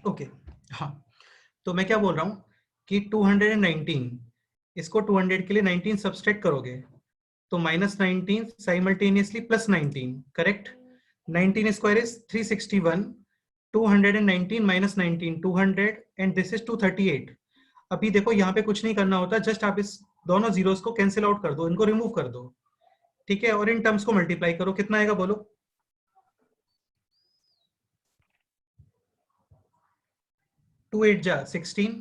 ओके. हाँ, तो मैं क्या बोल रहा हूं कि 219, इसको 200 के लिए 19 सब्सट्रैक्ट करोगे तो -19 simultaneously +19. Correct. 19 square is 361 219 minus 19, 200 and this is 238. अभी देखो यहाँ पे कुछ नहीं करना होता, जस्ट आप इस दोनों जीरोस को कैंसिल आउट कर दो, इनको रिमूव कर दो, ठीक है, और इन टर्म्स को मल्टीप्लाई करो, कितना आएगा बोलो? 2 8 जा 16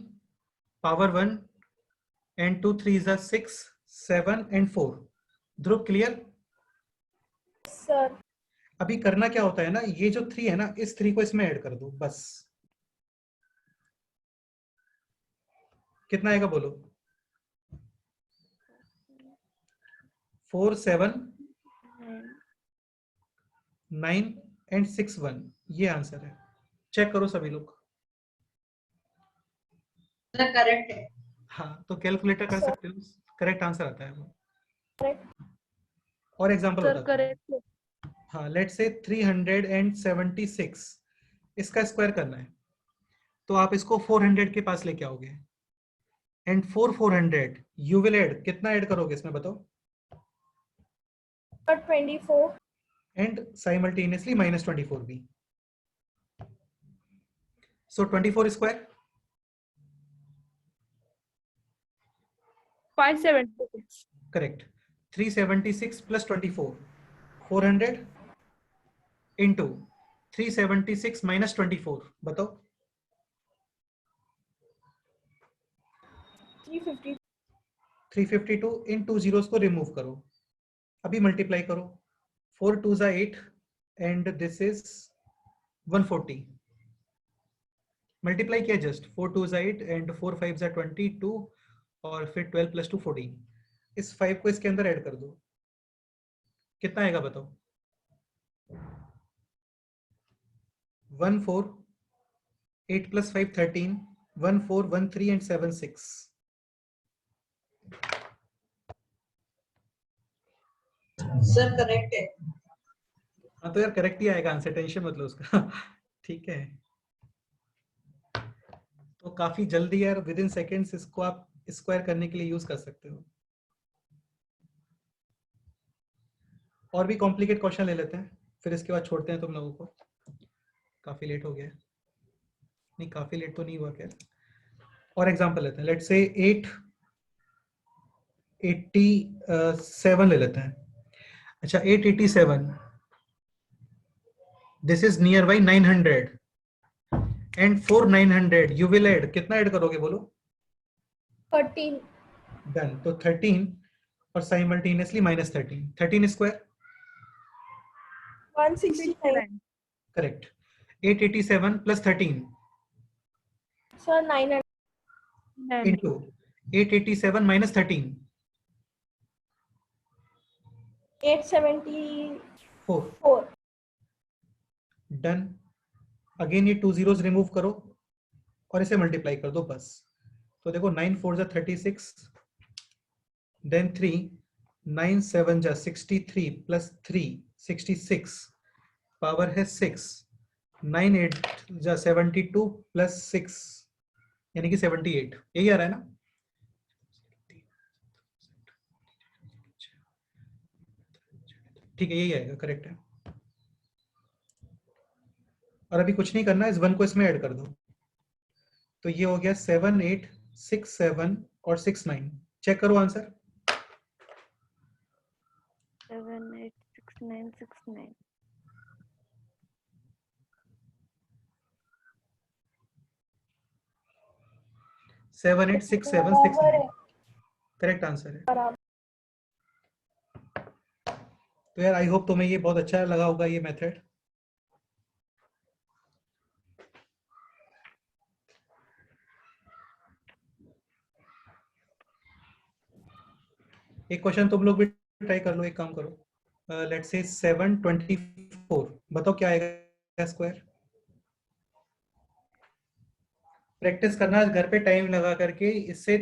पावर 1 and 2 3 जा 6 7 and 4. Dhruv clear? सर अभी करना क्या होता है ना, ये जो 3 है ना, इस 3 को इसमें ऐड कर दो बस। कितना आएगा बोलो? 4 7 9 and 6 1, ये आंसर है। चेक करो सभी लोग। करेक्ट है। हाँ, तो कैलकुलेटर कर सकते हो, करेक्ट आंसर आता है वो। करेक्ट और एग्जांपल सर, बताता हूँ। करेक्ट। हाँ, लेट्स से 376 इसका स्क्वायर करना है, तो आप इसको 400 के पास लेके आओगे, एंड 400 यू विल ऐड, कितना ऐड करोगे इसमें बताओ? 24 एंड साइमल्टेनियसली -24 भी। सो 24 square 576 correct. 376 plus 24 400 into 376 minus 24 बताओ? 350 352। इन 2 जीरोस को रिमूव करो, अभी मल्टीप्लाई करो, 4 2 जा 8 एंड दिस इज 140। मल्टीप्लाई किया जस्ट, 4 2 जा 8 एंड 4 5 जा 22 और फिर 12 प्लस 2 14। इस 5 को इसके अंदर ऐड कर दो, कितना आएगा बताओ? 1 4 8 प्लस 5 13 1 4 1 3 एंड 7 6। सर करेक्ट है। हाँ तो यार करेक्ट ही आएगा आंसर, टेंशन मत लो उसका। ठीक है, तो काफी जल्दी यार, विद इन सेकेंड्स इसको आप स्क्वायर करने के लिए यूज कर सकते हो। और भी कॉम्प्लिकेट क्वेश्चन ले लेते हैं, फिर इसके बाद छोड़ते हैं तुम लोगों को, काफी लेट हो गया। नहीं काफी लेट तो नहीं हुआ खैर। और एग्जांपल लेते हैं, लेट्स से 887 ले लेते हैं। अच्छा 887, this is near by 900 and 4 900 you will add, कितना ऐड करोगे बोलो? 13 डन। तो 13 और simultaneously -13, 13 square 169 correct. 887 plus 13 sir 900 into 887 minus 13 874 done. Again ये 2 जीरोस रिमूव करो और इसे मल्टीप्लाई कर दो बस। तो देखो 9 4 जा 36 देन 3 9 7 जा 63 प्लस 3 66 पावर है 6 9 8 जा 72 प्लस 6 यानी कि 78, यही आ रहा है ना? ठीक है, यही आएगा, करेक्ट है। और अभी कुछ नहीं करना, इस 1 को इसमें ऐड कर दो, तो ये हो गया 7 8 6 7 और 6 9। चेक करो आंसर। 7 8 6 9 6 9। 7 8 6 7 6 9 करेक्ट आंसर है। तो यार आई होप तुम्हें ये बहुत अच्छा लगा होगा ये मेथड। एक क्वेश्चन तुम लोग भी ट्राई कर लो, एक काम करो, लेट्स से 724 बताओ क्या आएगा स्क्वायर। प्रैक्टिस करना घर पे टाइम लगा करके, इससे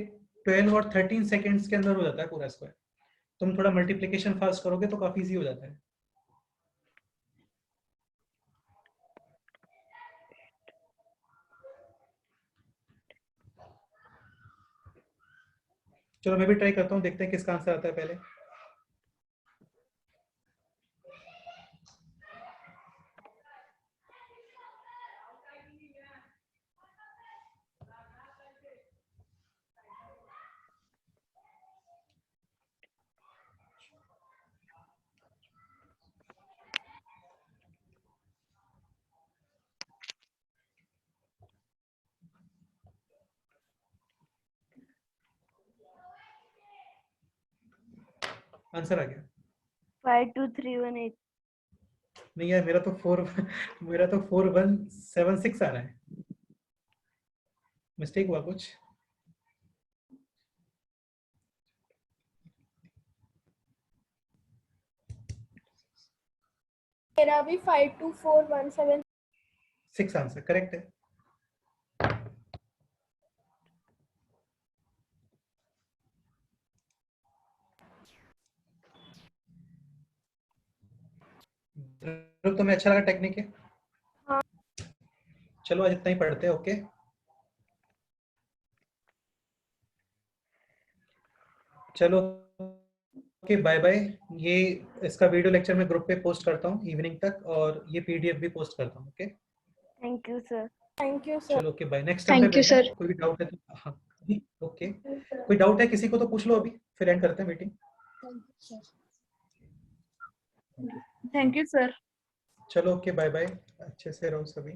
12 और 13 सेकेंड्स के अंदर हो जाता है पूरा स्क्वायर। तुम थोड़ा मल्टीप्लिकेशन फास्ट करोगे तो काफी इजी हो जाता है। चलो मैं भी ट्राई करता हूँ, देखते हैं किसका आंसर आता है पहले। आंसर आ गया? 52318. नहीं यार, मेरा तो 4176 आ रहा है। मिस्टेक हुआ कुछ? मेरा भी 52417. 6 आंसर करेक्ट है। तुम्हें अच्छा लगा टेक्निक है? हाँ। चलो आज इतना ही पढ़ते हैं। ओके, चलो ओके, बाय बाय। ये इसका वीडियो लेक्चर मैं ग्रुप पे पोस्ट करता हूँ इवनिंग तक, और ये पीडीएफ भी पोस्ट करता हूँ। Okay, Thank you, sir. Thank you sir. चलो ओके बाय। नेक्स्ट टाइम पे Thank you, मिलते हैं। sir. कोई भी डाउट है तो हाँ, ओके, कोई डाउट है किसी को तो पूछ लो अभी, फिर एंड करते हैं मीटिंग। Thank you, sir. चलो ओके, बाय बाय। अच्छे से रहो सभी।